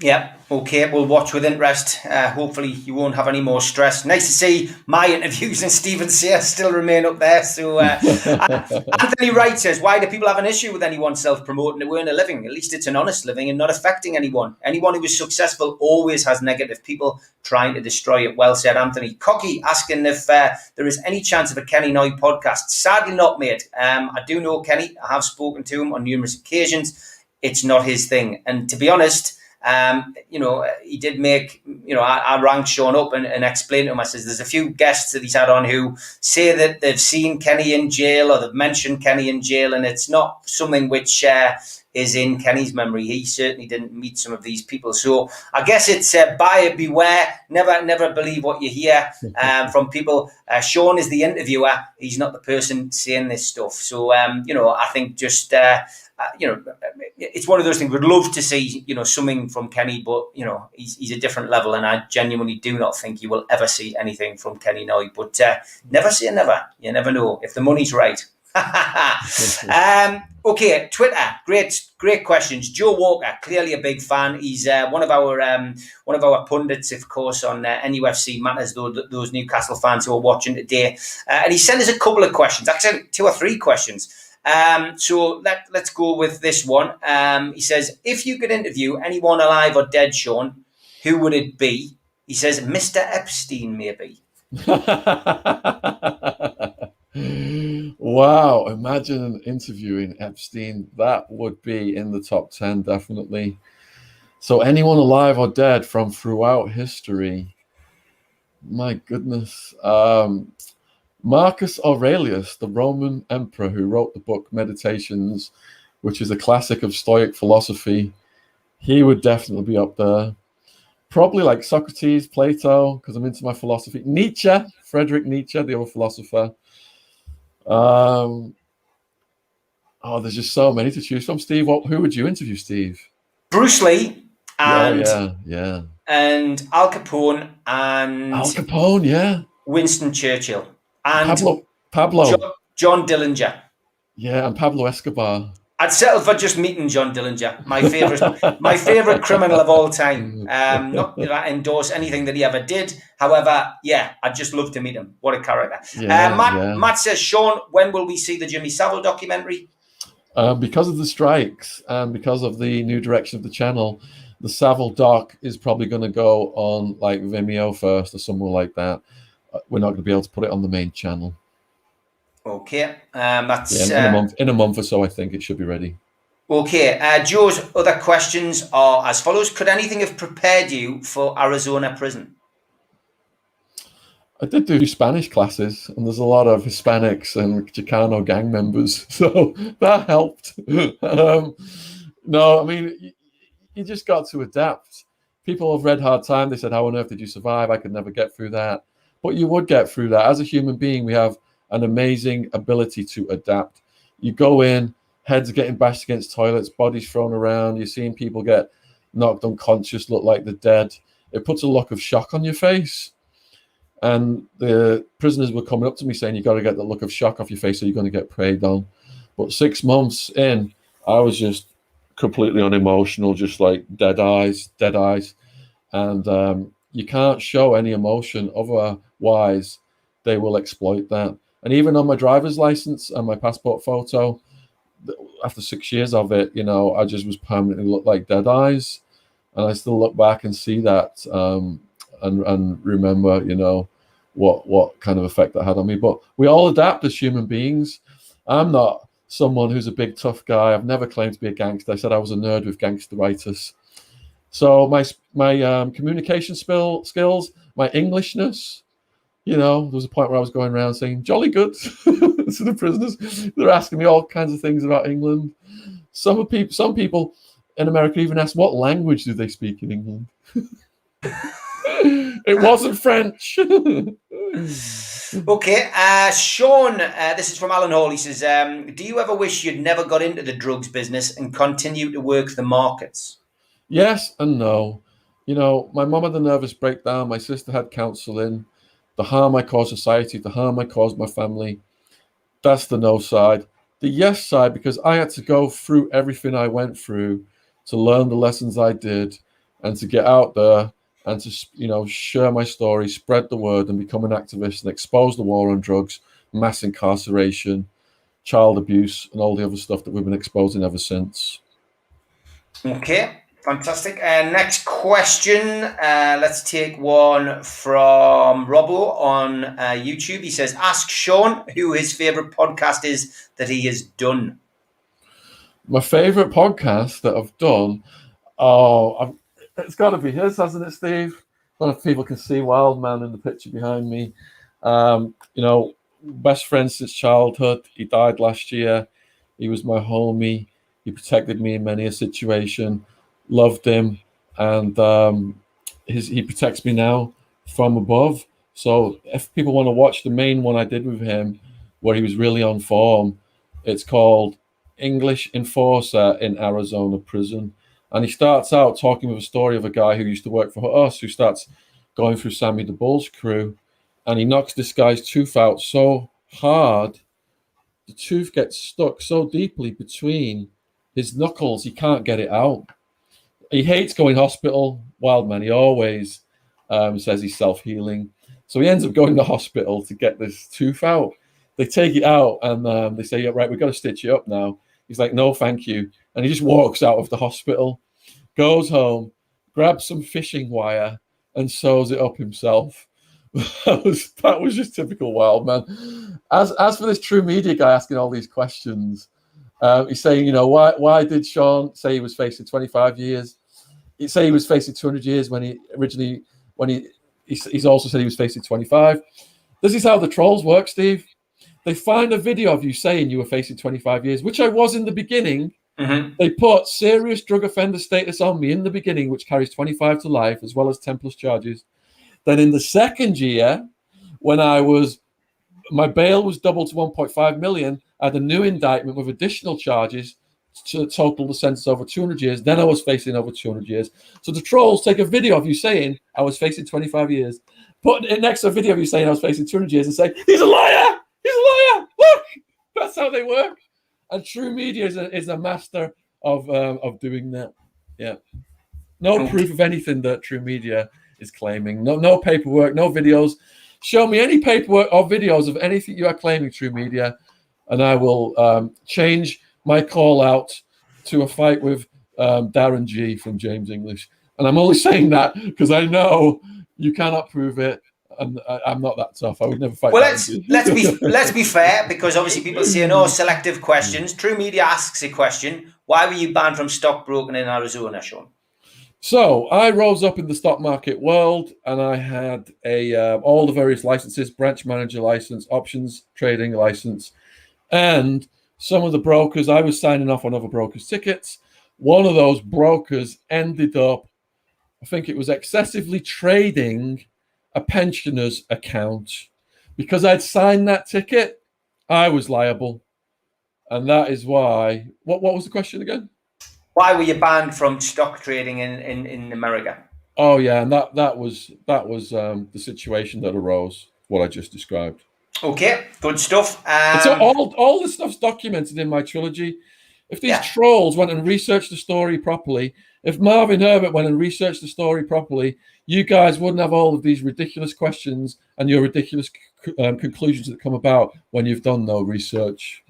Yeah, okay, we'll watch with interest. Hopefully you won't have any more stress. Nice to see my interviews and Stephen Sears still remain up there. So Anthony Wright says, why do people have an issue with anyone self-promoting to earn a living? At least it's an honest living and not affecting anyone. Anyone who is successful always has negative people trying to destroy it. Well said, Anthony. Cocky asking if there is any chance of a Kenny Noy podcast. Sadly not, mate. I do know Kenny. I have spoken to him on numerous occasions. It's not his thing. And to be honest, he did make, I rang Shaun up and explained to him, I says, there's a few guests that he's had on who say that they've seen Kenny in jail or they've mentioned Kenny in jail, and it's not something which is in Kenny's memory. He certainly didn't meet some of these people. So I guess it's buyer beware. Never believe what you hear from people. Shaun is the interviewer. He's not the person saying this stuff. So, I think just... it's one of those things. We'd love to see, something from Kenny, but he's a different level, and I genuinely do not think you will ever see anything from Kenny Noy. But never say never. You never know if the money's right. Okay, Twitter, great questions. Joe Walker, clearly a big fan. He's one of our pundits, of course, on NUFC Matters. Those Newcastle fans who are watching today, and he sent us a couple of questions, actually 2 or 3 questions. So let's go with this one. He says, if you could interview anyone alive or dead, Shaun, who would it be? He says, Mr. Epstein, maybe. Wow, imagine interviewing Epstein. That would be in the top 10, definitely. So anyone alive or dead from throughout history. My goodness. Marcus Aurelius, the Roman emperor who wrote the book Meditations, which is a classic of Stoic philosophy, he would definitely be up there. Probably like Socrates, Plato, because I'm into my philosophy. Nietzsche, Friedrich Nietzsche, the other philosopher. There's just so many to choose from. Steve, who would you interview, Steve? Bruce Lee and yeah. And Al Capone and Al Capone, yeah. Winston Churchill and Pablo. John Dillinger. Yeah, and Pablo Escobar. I'd settle for just meeting John Dillinger, my favorite criminal of all time. Not that I endorse anything that he ever did. However, yeah, I'd just love to meet him. What a character. Matt says, Shaun, when will we see the Jimmy Savile documentary? Because of the strikes and because of the new direction of the channel, the Savile doc is probably going to go on like Vimeo first or somewhere like that. We're not going to be able to put it on the main channel. Okay, that's in a month or so. I think it should be ready. Okay, Joe's other questions are as follows: could anything have prepared you for Arizona prison? I did do Spanish classes, and there's a lot of Hispanics and Chicano gang members, so that helped. No, I mean, you just got to adapt. People have read Hard Time. They said, "How on earth did you survive?" I could never get through that, but you would get through that. As a human being, we have an amazing ability to adapt. You go in, heads are getting bashed against toilets, bodies thrown around. You're seeing people get knocked unconscious, look like they're dead. It puts a look of shock on your face. And the prisoners were coming up to me saying, you got to get the look of shock off your face or you're going to get preyed on. But 6 months in, I was just completely unemotional, just like dead eyes. And you can't show any emotion. Otherwise, they will exploit that. And even on my driver's license and my passport photo, after 6 years of it, I just was permanently looked like dead eyes. And I still look back and see that and remember, what kind of effect that had on me. But we all adapt as human beings. I'm not someone who's a big tough guy. I've never claimed to be a gangster. I said I was a nerd with gangsteritis. So my communication skills, my Englishness, there was a point where I was going around saying jolly good to the prisoners. They're asking me all kinds of things about England. Some people in America even ask, what language do they speak in England? It wasn't French. Okay, Shaun, this is from Alan Hall. He says, do you ever wish you'd never got into the drugs business and continue to work the markets? Yes and no. My mum had a nervous breakdown. My sister had counselling. The harm I caused society, the harm I caused my family, that's the no side. The yes side, because I had to go through everything I went through to learn the lessons I did and to get out there and to, share my story, spread the word and become an activist and expose the war on drugs, mass incarceration, child abuse and all the other stuff that we've been exposing ever since. Okay. Fantastic. Next question. Let's take one from Robbo on YouTube. He says, ask Shaun who his favourite podcast is that he has done. My favourite podcast that I've done, it's got to be his, hasn't it, Steve? I don't know if people can see Wildman in the picture behind me. Best friend since childhood. He died last year. He was my homie. He protected me in many a situation. Loved him, and he protects me now from above. So if people want to watch the main one I did with him, where he was really on form, it's called English Enforcer in Arizona Prison. And he starts out talking with a story of a guy who used to work for us, who starts going through Sammy the Bull's crew, and he knocks this guy's tooth out so hard, the tooth gets stuck so deeply between his knuckles, he can't get it out. He hates going hospital, Wildman. He always says he's self-healing. So he ends up going to hospital to get this tooth out. They take it out and they say, yeah, right, we've got to stitch it up now. He's like, no, thank you. And he just walks out of the hospital, goes home, grabs some fishing wire and sews it up himself. that was just typical Wildman. As for this True Media guy asking all these questions, he's saying, why did Shaun say he was facing 25 years? He'd say he was facing 200 years he's also said he was facing 25. This is how the trolls work, Steve. They find a video of you saying you were facing 25 years, which I was in the beginning. Mm-hmm. They put serious drug offender status on me in the beginning, which carries 25 to life, as well as 10 plus charges. Then in the second year, when my bail was doubled to 1.5 million, I had a new indictment with additional charges to total the sentence over 200 years. Then I was facing over 200 years. So the trolls take a video of you saying I was facing 25 years, put it next to a video of you saying I was facing 200 years and say, he's a liar! He's a liar! Look! That's how they work. And True Media is a master of doing that. Yeah. No proof of anything that True Media is claiming. No paperwork, no videos. Show me any paperwork or videos of anything you are claiming, True Media, and I will change my call out to a fight with Darren G from James English. And I'm only saying that because I know you cannot prove it, and I'm not that tough. I would never fight. Well, Darren let's be fair, because obviously people saying, "Oh, selective questions." True Media asks a question: Why were you banned from stockbroking in Arizona, Shaun? So I rose up in the stock market world, and I had all the various licenses: branch manager license, options trading license, and some of the brokers. I was signing off on other brokers' tickets. One of those brokers ended up, I think it was excessively trading a pensioner's account. Because I'd signed that ticket, I was liable, and that is why. What was the question again? Why were you banned from stock trading in America? Oh yeah, and that was the situation that arose. What I just described. Okay, good stuff. So all the stuff's documented in my trilogy. If these trolls went and researched the story properly, if Marvin Herbert went and researched the story properly, you guys wouldn't have all of these ridiculous questions and your ridiculous conclusions that come about when you've done no research.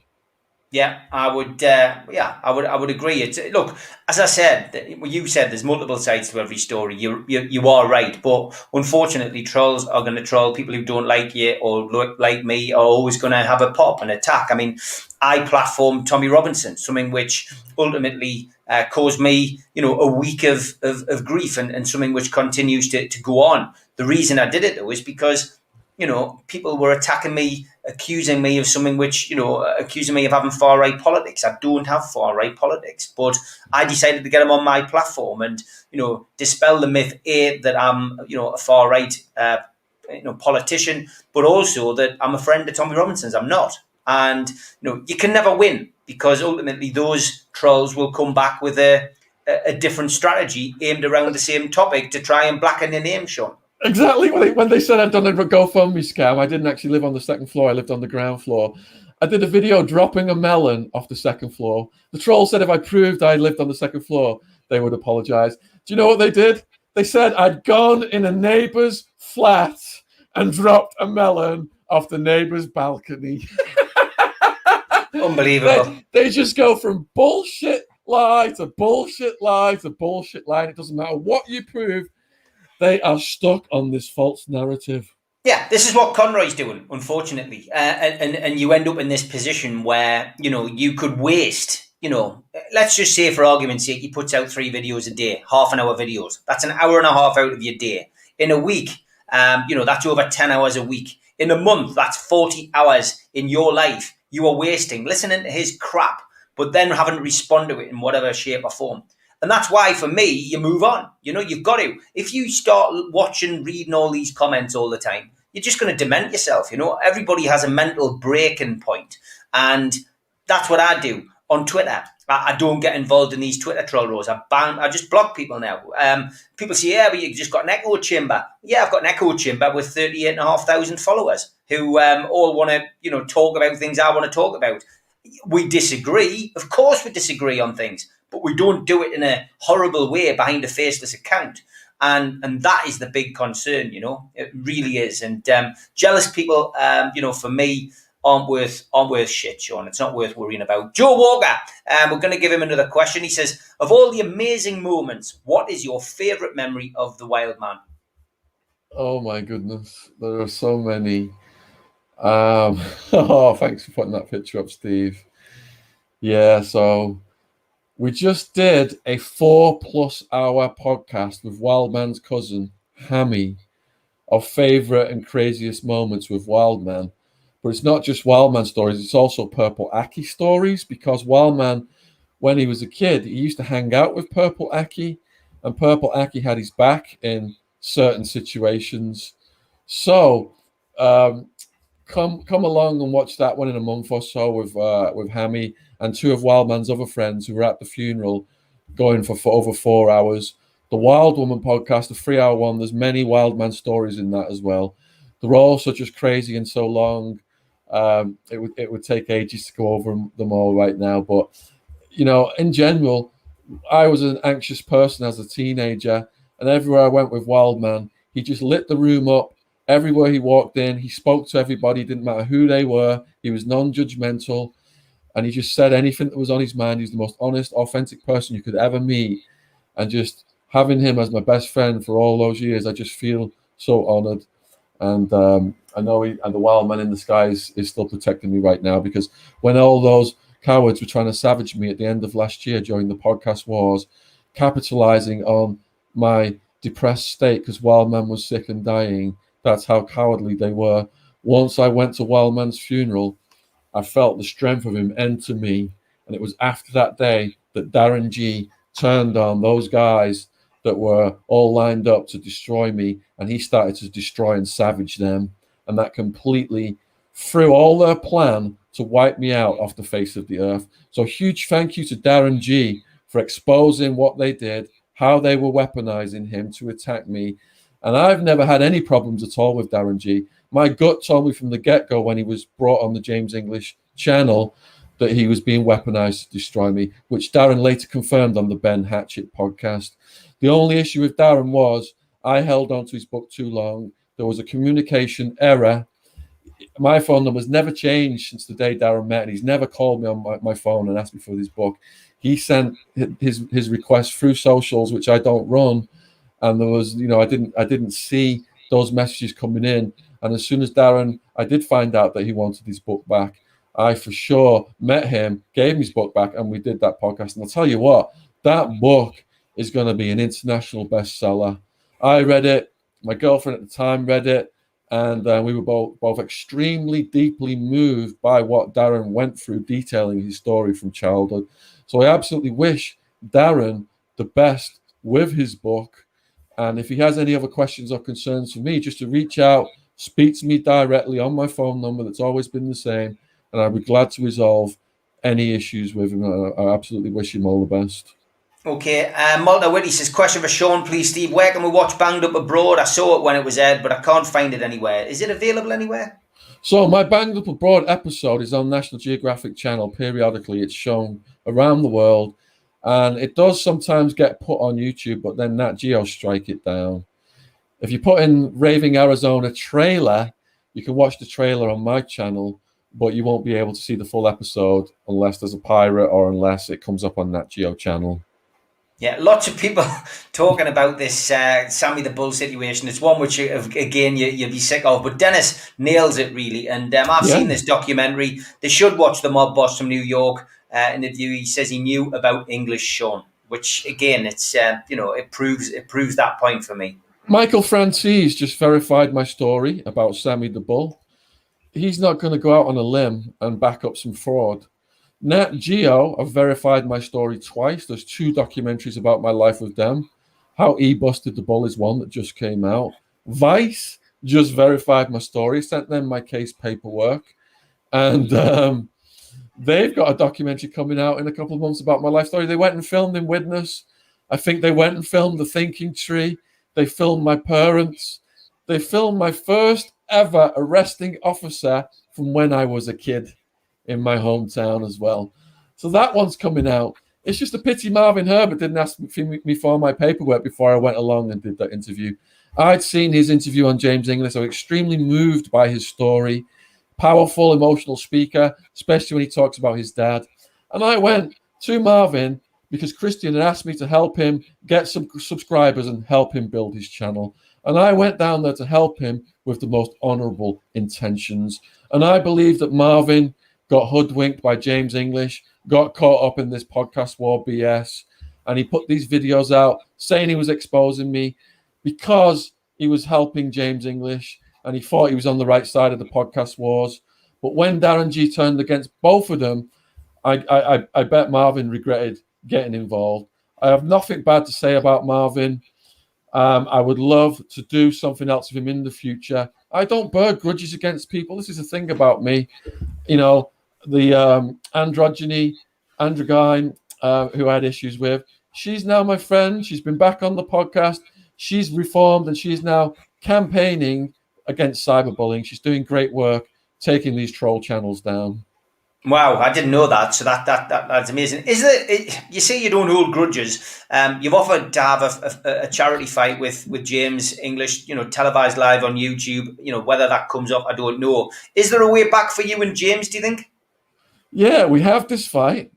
Yeah, I would. I would agree. Look, as I said, you said there's multiple sides to every story. You are right, but unfortunately, trolls are going to troll. People who don't like you or look like me are always going to have a pop and attack. I mean, I platformed Tommy Robinson, something which ultimately caused me, a week of grief, and something which continues to go on. The reason I did it though is because people were attacking me, accusing me of something which, accusing me of having far right politics. I don't have far right politics, but I decided to get them on my platform and, dispel the myth, that I'm, a far right, politician, but also that I'm a friend of Tommy Robinson's. I'm not. And, you can never win, because ultimately those trolls will come back with a different strategy aimed around the same topic to try and blacken your name, Shaun. Exactly. When they said I'd done a GoFundMe scam, I didn't actually live on the second floor. I lived on the ground floor. I did a video dropping a melon off the second floor. The troll said if I proved I lived on the second floor, they would apologize. Do you know what they did? They said I'd gone in a neighbor's flat and dropped a melon off the neighbor's balcony. Unbelievable. They just go from bullshit lie to bullshit lie to bullshit lie. It doesn't matter what you prove. They are stuck on this false narrative. Yeah, this is what Conroy's doing, unfortunately. And you end up in this position where, you could waste, let's just say for argument's sake, he puts out 3 videos a day, half-an-hour videos. That's an hour and a half out of your day. In a week, that's over 10 hours a week. In a month, that's 40 hours in your life you are wasting listening to his crap, but then haven't responded to it in whatever shape or form. And that's why, for me, you move on. You've got to. If you start watching, reading all these comments all the time, you're just going to dement yourself. Everybody has a mental breaking point. And that's what I do on Twitter. I don't get involved in these Twitter troll wars. I just block people now. People say, yeah, but you just got an echo chamber. Yeah, I've got an echo chamber with 38,500 followers who all want to, talk about things I want to talk about. We disagree. Of course we disagree on things. But we don't do it in a horrible way behind a faceless account. And that is the big concern, It really is. And jealous people, for me, aren't worth shit, Shaun. It's not worth worrying about. Joe Walker, we're going to give him another question. He says, of all the amazing moments, what is your favourite memory of the Wild Man? Oh, my goodness. There are so many. Thanks for putting that picture up, Steve. Yeah, so we just did a 4+ hour podcast with Wildman's cousin, Hammy, of favourite and craziest moments with Wildman. But it's not just Wildman stories, it's also Purple Aki stories, because Wildman, when he was a kid, he used to hang out with Purple Aki, and Purple Aki had his back in certain situations. So come along and watch that one in a month or so with Hammy and 2 of Wildman's other friends who were at the funeral, going for over 4 hours. The Wild Woman podcast, the 3-hour one, there's many Wildman stories in that as well. They're all such as crazy and so long. It would take ages to go over them all right now, but in general, I was an anxious person as a teenager, and everywhere I went with Wildman, he just lit the room up. Everywhere he walked in, he spoke to everybody, didn't matter who they were. He was non-judgmental, and he just said anything that was on his mind. He's the most honest, authentic person you could ever meet, and just having him as my best friend for all those years, I just feel so honored. And I know and the wild man in the sky is still protecting me right now, because when all those cowards were trying to savage me at the end of last year during the podcast wars, capitalizing on my depressed state because Wildman was sick and dying, that's how cowardly they were. Once I went to Wildman's funeral, I felt the strength of him enter me. And it was after that day that Darren G turned on those guys that were all lined up to destroy me, and he started to destroy and savage them. And that completely threw all their plan to wipe me out off the face of the earth. So huge thank you to Darren G for exposing what they did, how they were weaponizing him to attack me. And I've never had any problems at all with Darren G. My gut told me from the get-go when he was brought on the James English channel that he was being weaponized to destroy me, which Darren later confirmed on the Ben Hatchett podcast. The only issue with Darren was I held on to his book too long. There was a communication error. My phone number's never changed since the day Darren met, and he's never called me on my phone and asked me for this book. He sent his request through socials, which I don't run, and there was, I didn't see those messages coming in. And as soon as I did find out that he wanted his book back, I for sure met him, gave him his book back, and we did that podcast. And I'll tell you what, that book is going to be an international bestseller. I read it, my girlfriend at the time read it, and we were both extremely deeply moved by what Darren went through, detailing his story from childhood. So I absolutely wish Darren the best with his book. And if he has any other questions or concerns for me, just to reach out, speak to me directly on my phone number that's always been the same, and I'd be glad to resolve any issues with him. I absolutely wish him all the best. Okay, Malta Whitty says, question for Shaun, please, Steve. Where can we watch Banged Up Abroad? I saw it when it was aired, but I can't find it anywhere. Is it available anywhere? So my Banged Up Abroad episode is on National Geographic Channel periodically. It's shown around the world, and it does sometimes get put on YouTube, but then Nat Geo strike it down. If you put in Raving Arizona trailer, you can watch the trailer on my channel, but you won't be able to see the full episode unless there's a pirate or unless it comes up on Nat Geo channel. Yeah, lots of people talking about this Sammy the Bull situation. It's one which, again, you'll be sick of. But Dennis nails it, really. And I've seen this documentary. They should watch The Mob Boss from New York. Interview. He says he knew about English Shaun, which, again, it's it proves that point for me. Michael Francis just verified my story about Sammy the Bull. He's not going to go out on a limb and back up some fraud. Nat Geo have verified my story twice. There's 2 documentaries about my life with them. How He Busted the Bull is one that just came out. Vice just verified my story, sent them my case paperwork. And they've got a documentary coming out in a couple of months about my life story. They went and filmed in Widnes. I think they went and filmed The Thinking Tree. They filmed my parents. They filmed my first ever arresting officer from when I was a kid in my hometown as well. So that one's coming out. It's just a pity Marvin Herbert didn't ask me for my paperwork before I went along and did that interview. I'd seen his interview on James English. I was extremely moved by his story. Powerful, emotional speaker, especially when he talks about his dad. And I went to Marvin because Christian had asked me to help him get some subscribers and help him build his channel. And I went down there to help him with the most honorable intentions. And I believe that Marvin got hoodwinked by James English, got caught up in this podcast war BS, and he put these videos out saying he was exposing me because he was helping James English, and he thought he was on the right side of the podcast wars. But when Darren G turned against both of them, I bet Marvin regretted getting involved. I have nothing bad to say about Marvin. I would love to do something else with him in the future. I don't bear grudges against people. This is the thing about me. The androgyne, who I had issues with, she's now my friend. She's been back on the podcast. She's reformed, and she's now campaigning against cyberbullying. She's doing great work. taking these troll channels down. Wow, I didn't know that. So that's amazing. Is it? You say you don't hold grudges. You've offered to have a charity fight with James English, televised live on YouTube. Whether that comes up, I don't know. Is there a way back for you and James, do you think? Yeah, we have this fight.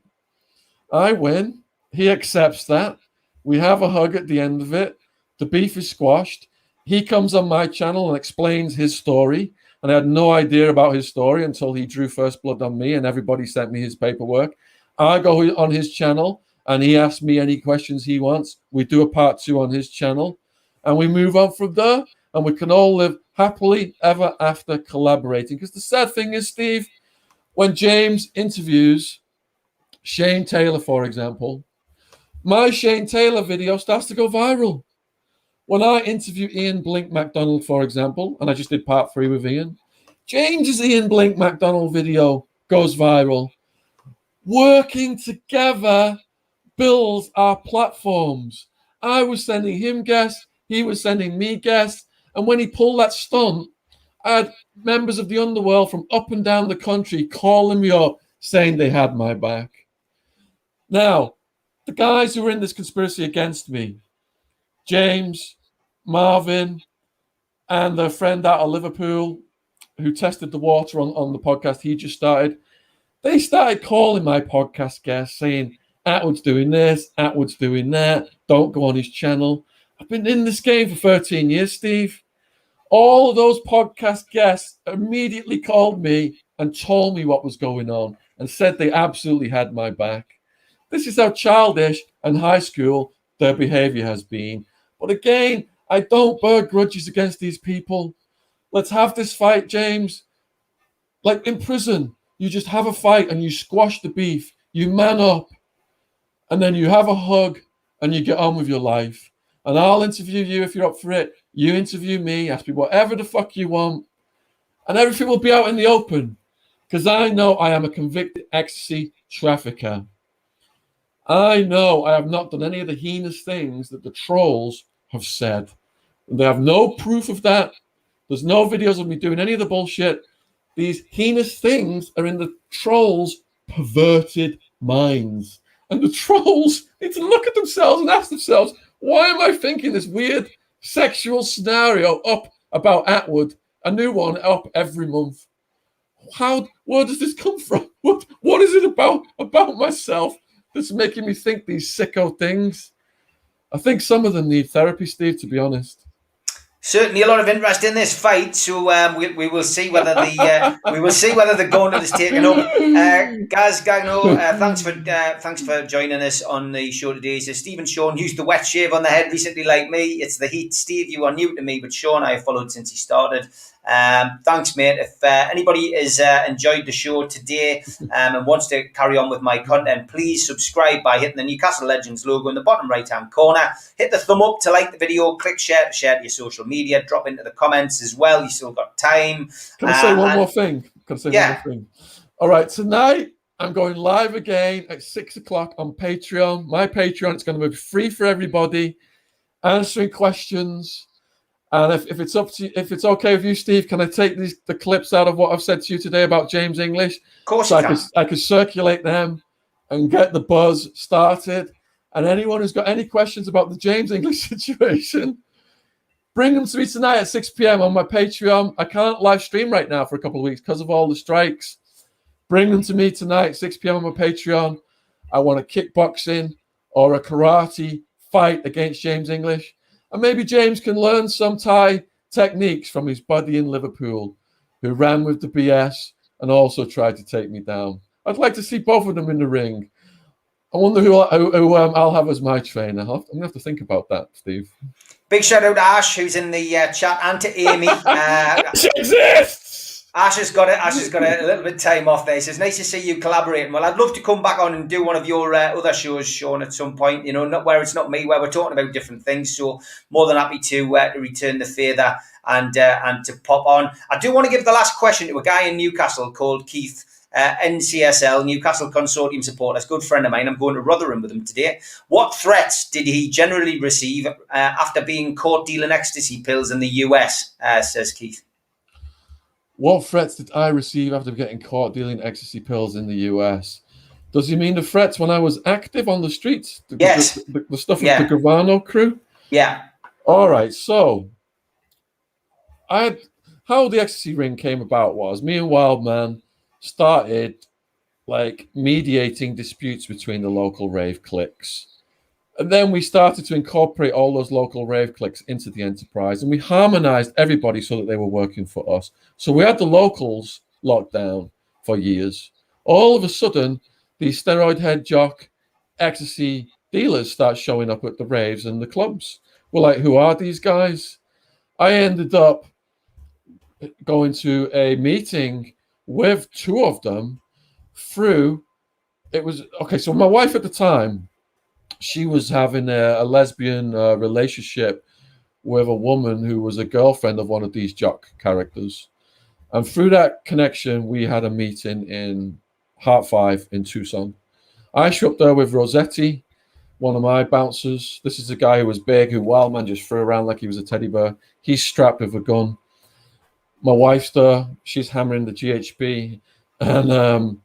I win. He accepts that. We have a hug at the end of it. The beef is squashed. He comes on my channel and explains his story. And I had no idea about his story until he drew first blood on me and everybody sent me his paperwork. I go on his channel and he asks me any questions he wants. We do a part 2 on his channel and we move on from there and we can all live happily ever after collaborating. Because the sad thing is, Steve, when James interviews Shane Taylor, for example, my Shane Taylor video starts to go viral. When I interview Ian Blink MacDonald, for example, and I just did part 3 with Ian, James's Ian Blink MacDonald video goes viral. Working together builds our platforms. I was sending him guests, he was sending me guests, and when he pulled that stunt, I had members of the underworld from up and down the country calling me up saying they had my back. Now, the guys who were in this conspiracy against me, James, Marvin, and their friend out of Liverpool who tested the water on the podcast he just started, they started calling my podcast guests saying, Atwood's doing this, Atwood's doing that, don't go on his channel. I've been in this game for 13 years, Steve. All of those podcast guests immediately called me and told me what was going on and said they absolutely had my back. This is how childish and high school their behavior has been. But again, I don't bear grudges against these people. Let's have this fight, James. Like in prison, you just have a fight and you squash the beef. You man up. And then you have a hug and you get on with your life. And I'll interview you if you're up for it. You interview me, ask me whatever the fuck you want. And everything will be out in the open. Because I know I am a convicted ecstasy trafficker. I know I have not done any of the heinous things that the trolls have said. They have no proof of that. There's no videos of me doing any of the bullshit. These heinous things are in the trolls' perverted minds. And the trolls need to look at themselves and ask themselves, why am I thinking this weird sexual scenario up about Atwood, a new one up every month? Where does this come from? What is it about myself that's making me think these sicko things? I think some of them need therapy, Steve, to be honest. Certainly, a lot of interest in this fight, so we will see whether the gauntlet is taken up. Gaz Gagno, thanks for joining us on the show today. So Steve Shaun used the wet shave on the head recently, like me. It's the heat. Steve, you are new to me, but Shaun I have followed since he started. Thanks, mate. If anybody has enjoyed the show today and wants to carry on with my content, please subscribe by hitting the Newcastle Legends logo in the bottom right hand corner. Hit the thumb up to like the video, click share to your social media, drop into the comments as well. You still got time. Can I say one more thing? One more thing? All right, tonight I'm going live again at 6 o'clock on Patreon. My Patreon, it's going to be free for everybody, answering questions. And if it's okay with you, Steve, can I take the clips out of what I've said to you today about James English? Of course, so I could circulate them and get the buzz started. And anyone who's got any questions about the James English situation, bring them to me tonight at 6 p.m. on my Patreon. I can't live stream right now for a couple of weeks because of all the strikes. Bring them to me tonight at 6 p.m. on my Patreon. I want a kickboxing or a karate fight against James English. And maybe James can learn some Thai techniques from his buddy in Liverpool who ran with the BS and also tried to take me down. I'd like to see both of them in the ring. I wonder who I'll have as my trainer. I'm going to have to think about that, Steve. Big shout out to Ash, who's in the chat, and to Amy. She exists! Ash has got a little bit of time off there. He says, nice to see you collaborating. Well, I'd love to come back on and do one of your other shows, Shaun, at some point, not where it's not me, where we're talking about different things. So more than happy to return the favour and to pop on. I do want to give the last question to a guy in Newcastle called Keith, NCSL, Newcastle Consortium supporters, good friend of mine. I'm going to Rotherham with him today. What threats did he generally receive after being caught dealing ecstasy pills in the US, says Keith? What threats did I receive after getting caught dealing ecstasy pills in the US? Does he mean the threats when I was active on the streets? Yes. The stuff with the Yeah. Gravano crew? Yeah. All right, so I had, how the ecstasy ring came about was me and Wildman started like mediating disputes between the local rave cliques. And then we started to incorporate all those local rave cliques into the enterprise, and we harmonized everybody so that they were working for us. So we had the locals locked down for years. All of a sudden, these steroid head jock ecstasy dealers start showing up at the raves and the clubs. We're like, who are these guys? I ended up going to a meeting with two of them through it was okay. So my wife at the time, she was having a lesbian relationship with a woman who was a girlfriend of one of these jock characters. And through that connection, we had a meeting in Heart 5 in Tucson. I showed up there with Rossetti, one of my bouncers. This is a guy who was big, who Wildman just threw around like he was a teddy bear. He's strapped with a gun. My wife's there. She's hammering the GHB. And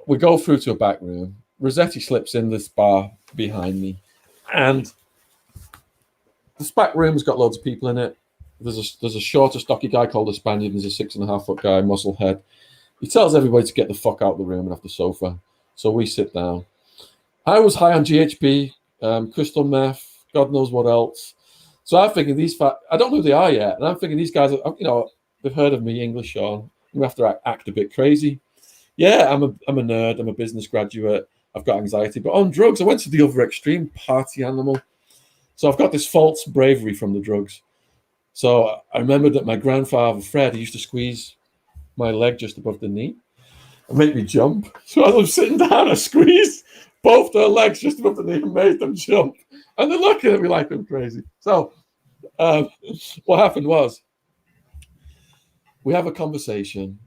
we go through to a back room. Rossetti slips in this bar behind me. And this back room's got loads of people in it. There's a shorter, stocky guy called a Spaniard. There's a 6.5-foot guy, muscle head. He tells everybody to get the fuck out of the room and off the sofa. So we sit down. I was high on GHB, crystal meth, God knows what else. So I'm thinking I don't know who they are yet. And I'm thinking these guys, they've heard of me, English Shaun. You have to act a bit crazy. Yeah, I'm a nerd. I'm a business graduate. I've got anxiety. But on drugs, I went to the other extreme, party animal. So I've got this false bravery from the drugs. So I remembered that my grandfather, Fred, he used to squeeze my leg just above the knee and make me jump. So as I'm sitting down, I squeezed both their legs just above the knee and made them jump. And they're looking at me like I'm crazy. So what happened was we have a conversation.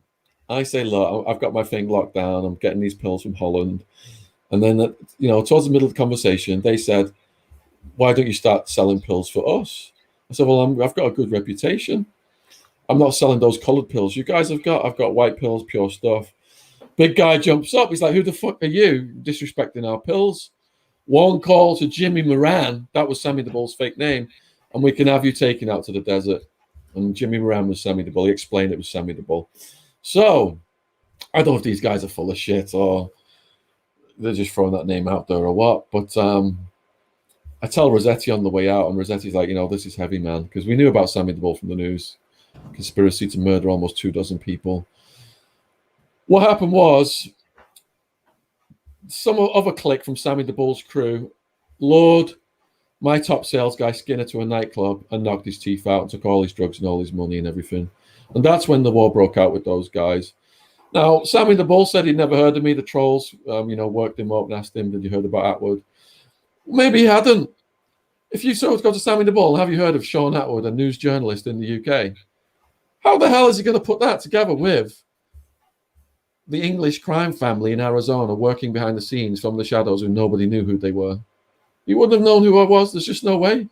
I say, look, I've got my thing locked down. I'm getting these pills from Holland. And then, towards the middle of the conversation, they said, why don't you start selling pills for us? I said, well, I've got a good reputation. I'm not selling those colored pills you guys have got. I've got white pills, pure stuff. Big guy jumps up. He's like, who the fuck are you disrespecting our pills? One call to Jimmy Moran. That was Sammy the Bull's fake name. And we can have you taken out to the desert. And Jimmy Moran was Sammy the Bull. He explained it was Sammy the Bull. So I don't know if these guys are full of shit or they're just throwing that name out there or what. But I tell Rossetti on the way out, and Rossetti's like, this is heavy, man, because we knew about Sammy the Bull from the news. Conspiracy to murder almost 24 people. What happened was some other clique from Sammy the Bull's crew lured my top sales guy Skinner to a nightclub and knocked his teeth out and took all his drugs and all his money and everything. And that's when the war broke out with those guys. Now, Sammy the Bull said he'd never heard of me. The trolls, worked him up and asked him, did you heard about Atwood? Maybe he hadn't. If you sort of go to Sammy the Bull, have you heard of Shaun Attwood, a news journalist in the UK? How the hell is he going to put that together with the English crime family in Arizona working behind the scenes from the shadows and nobody knew who they were? He wouldn't have known who I was. There's just no way.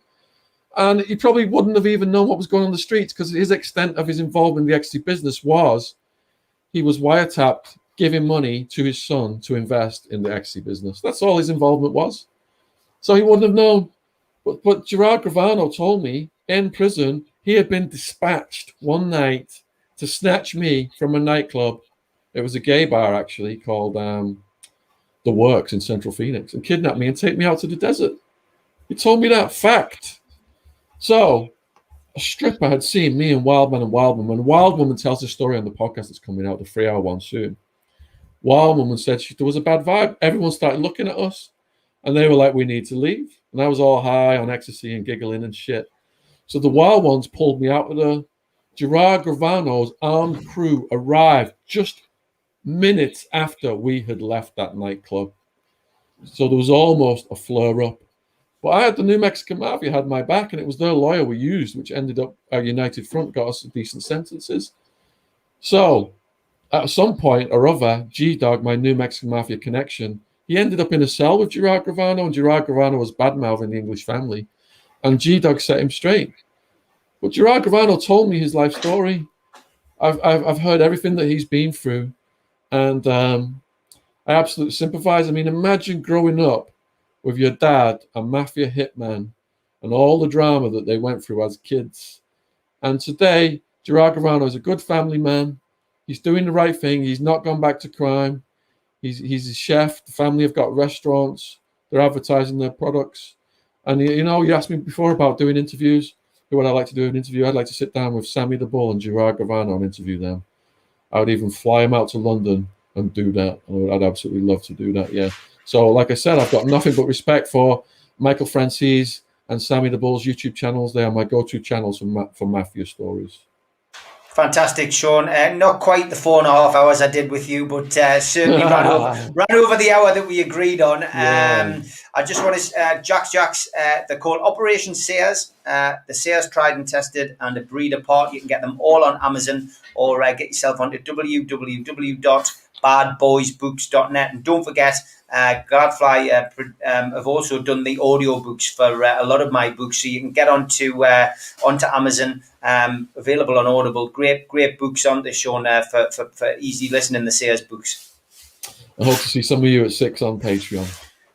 And he probably wouldn't have even known what was going on the streets because his extent of his involvement in the ecstasy business was he was wiretapped, giving money to his son to invest in the ecstasy business. That's all his involvement was. So he wouldn't have known. But Gerard Gravano told me in prison he had been dispatched one night to snatch me from a nightclub. It was a gay bar, actually, called The Works in Central Phoenix, and kidnap me and take me out to the desert. He told me that fact. So a stripper had seen me and Wildman and Wildwoman. Wildwoman tells the story on the podcast that's coming out, the 3-hour one soon. Wildwoman said there was a bad vibe. Everyone started looking at us, and they were like, we need to leave. And I was all high on ecstasy and giggling and shit. So the Wild Ones pulled me out of there. Gerard Gravano's armed crew arrived just minutes after we had left that nightclub. So there was almost a flare-up. But I had the New Mexican Mafia had my back, and it was their lawyer we used, which ended up our United Front got us decent sentences. So at some point or other, G-Dog, my New Mexican Mafia connection, he ended up in a cell with Gerard Gravano, and Gerard Gravano was bad-mouthing the English family. And G-Dog set him straight. But Gerard Gravano told me his life story. I've heard everything that he's been through, and I absolutely sympathise. I mean, imagine growing up with your dad, a mafia hitman, and all the drama that they went through as kids. And today, Gerard Gravano is a good family man. He's doing the right thing. He's not gone back to crime. He's a chef. The family have got restaurants. They're advertising their products. And you asked me before about doing interviews. Who would I like to do an interview? I'd like to sit down with Sammy the Bull and Gerard Gravano and interview them. I would even fly him out to London and do that. I'd absolutely love to do that. Yeah. So, like I said, I've got nothing but respect for Michael Francis and Sammy the Bull's YouTube channels. They are my go-to channels for mafia stories. Fantastic, Shaun. Not quite the 4.5 hours I did with you, but certainly ran over the hour that we agreed on. Yeah. I just want to, Jacks, they're called Operation Sears. The Sears Tried and Tested and a Breed Apart. You can get them all on Amazon, or get yourself onto www.badboysbooks.net. And don't forget, Gladfly have also done the audiobooks for a lot of my books, so you can get onto Amazon, available on Audible. Great books on this, Shaun, for easy listening, the Sears books. I hope to see some of you at 6 on Patreon.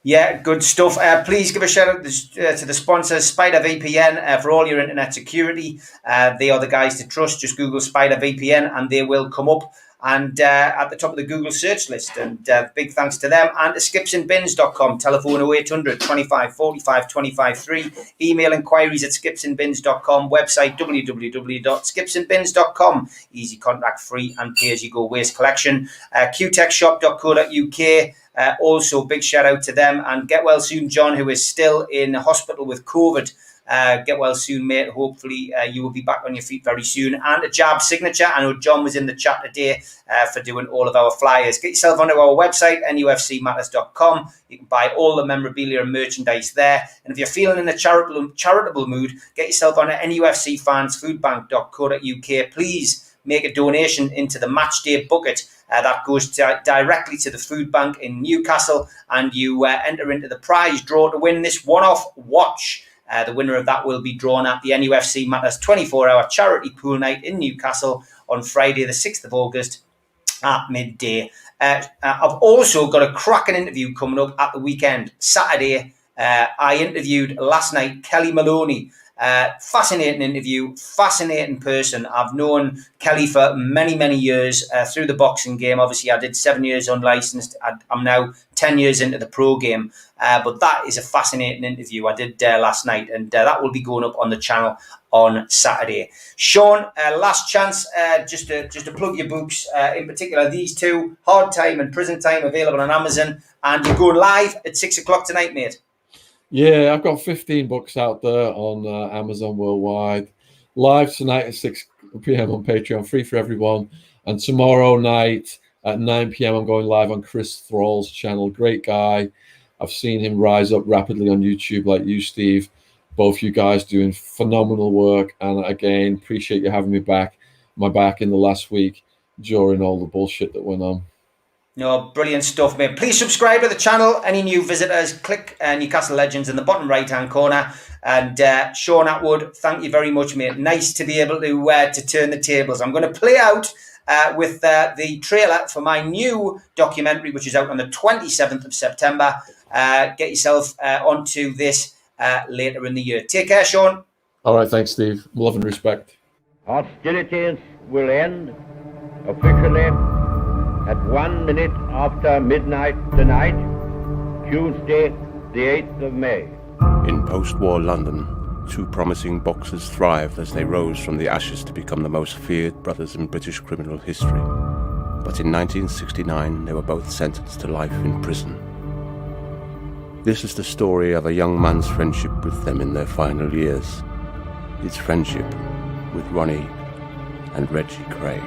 Yeah, good stuff. Please give a shout out to the sponsors, Spider VPN, for all your internet security. They are the guys to trust. Just Google Spider VPN and they will come up and at the top of the Google search list. And big thanks to them. And to skipsandbins.com, telephone 0800 25 45 25 3, email inquiries at skipsandbins.com, website www.skipsandbins.com, easy contract free and pay as you go waste collection, qtechshop.co.uk. Also, big shout out to them, and get well soon, John, who is still in hospital with COVID. Get well soon, mate. Hopefully you will be back on your feet very soon. And a Jab signature. I know John was in the chat today for doing all of our flyers. Get yourself onto our website, nufcmatters.com. You can buy all the memorabilia and merchandise there. And if you're feeling in a charitable mood, get yourself onto nufcfansfoodbank.co.uk. Please make a donation into the match day bucket. That goes directly to the food bank in Newcastle, and you enter into the prize draw to win this one-off watch. The winner of that will be drawn at the NUFC Matters 24-hour charity pool night in Newcastle on Friday the 6th of August at midday. I've also got a cracking interview coming up at the weekend, Saturday. I interviewed last night Kelly Maloney. Fascinating interview, fascinating person. I've known Kelly for many years through the boxing game. Obviously, I did 7 years unlicensed. I'm now 10 years into the pro game. But that is a fascinating interview I did last night, and that will be going up on the channel on Saturday. Shaun, last chance just to plug your books, in particular these two, Hard Time and Prison Time, available on Amazon, and you're going live at 6 o'clock tonight, mate. Yeah, I've got 15 books out there on Amazon worldwide. Live tonight at 6 p.m. on Patreon, free for everyone. And tomorrow night at 9 p.m. I'm going live on Chris Thrall's channel. Great guy. I've seen him rise up rapidly on YouTube like you, Steve. Both you guys doing phenomenal work. And again, appreciate you having me back in the last week during all the bullshit that went on. No, brilliant stuff, mate. Please subscribe to the channel. Any new visitors, click Newcastle Legends in the bottom right-hand corner. And Shaun Attwood, thank you very much, mate. Nice to be able to turn the tables. I'm going to play out with the trailer for my new documentary, which is out on the 27th of September. Get yourself onto this later in the year. Take care, Shaun. All right, thanks, Steve. Love and respect. Hostilities will end officially at 1 minute after midnight tonight, Tuesday, the 8th of May. In post-war London, two promising boxers thrived as they rose from the ashes to become the most feared brothers in British criminal history. But in 1969, they were both sentenced to life in prison. This is the story of a young man's friendship with them in their final years. His friendship with Ronnie and Reggie Cray.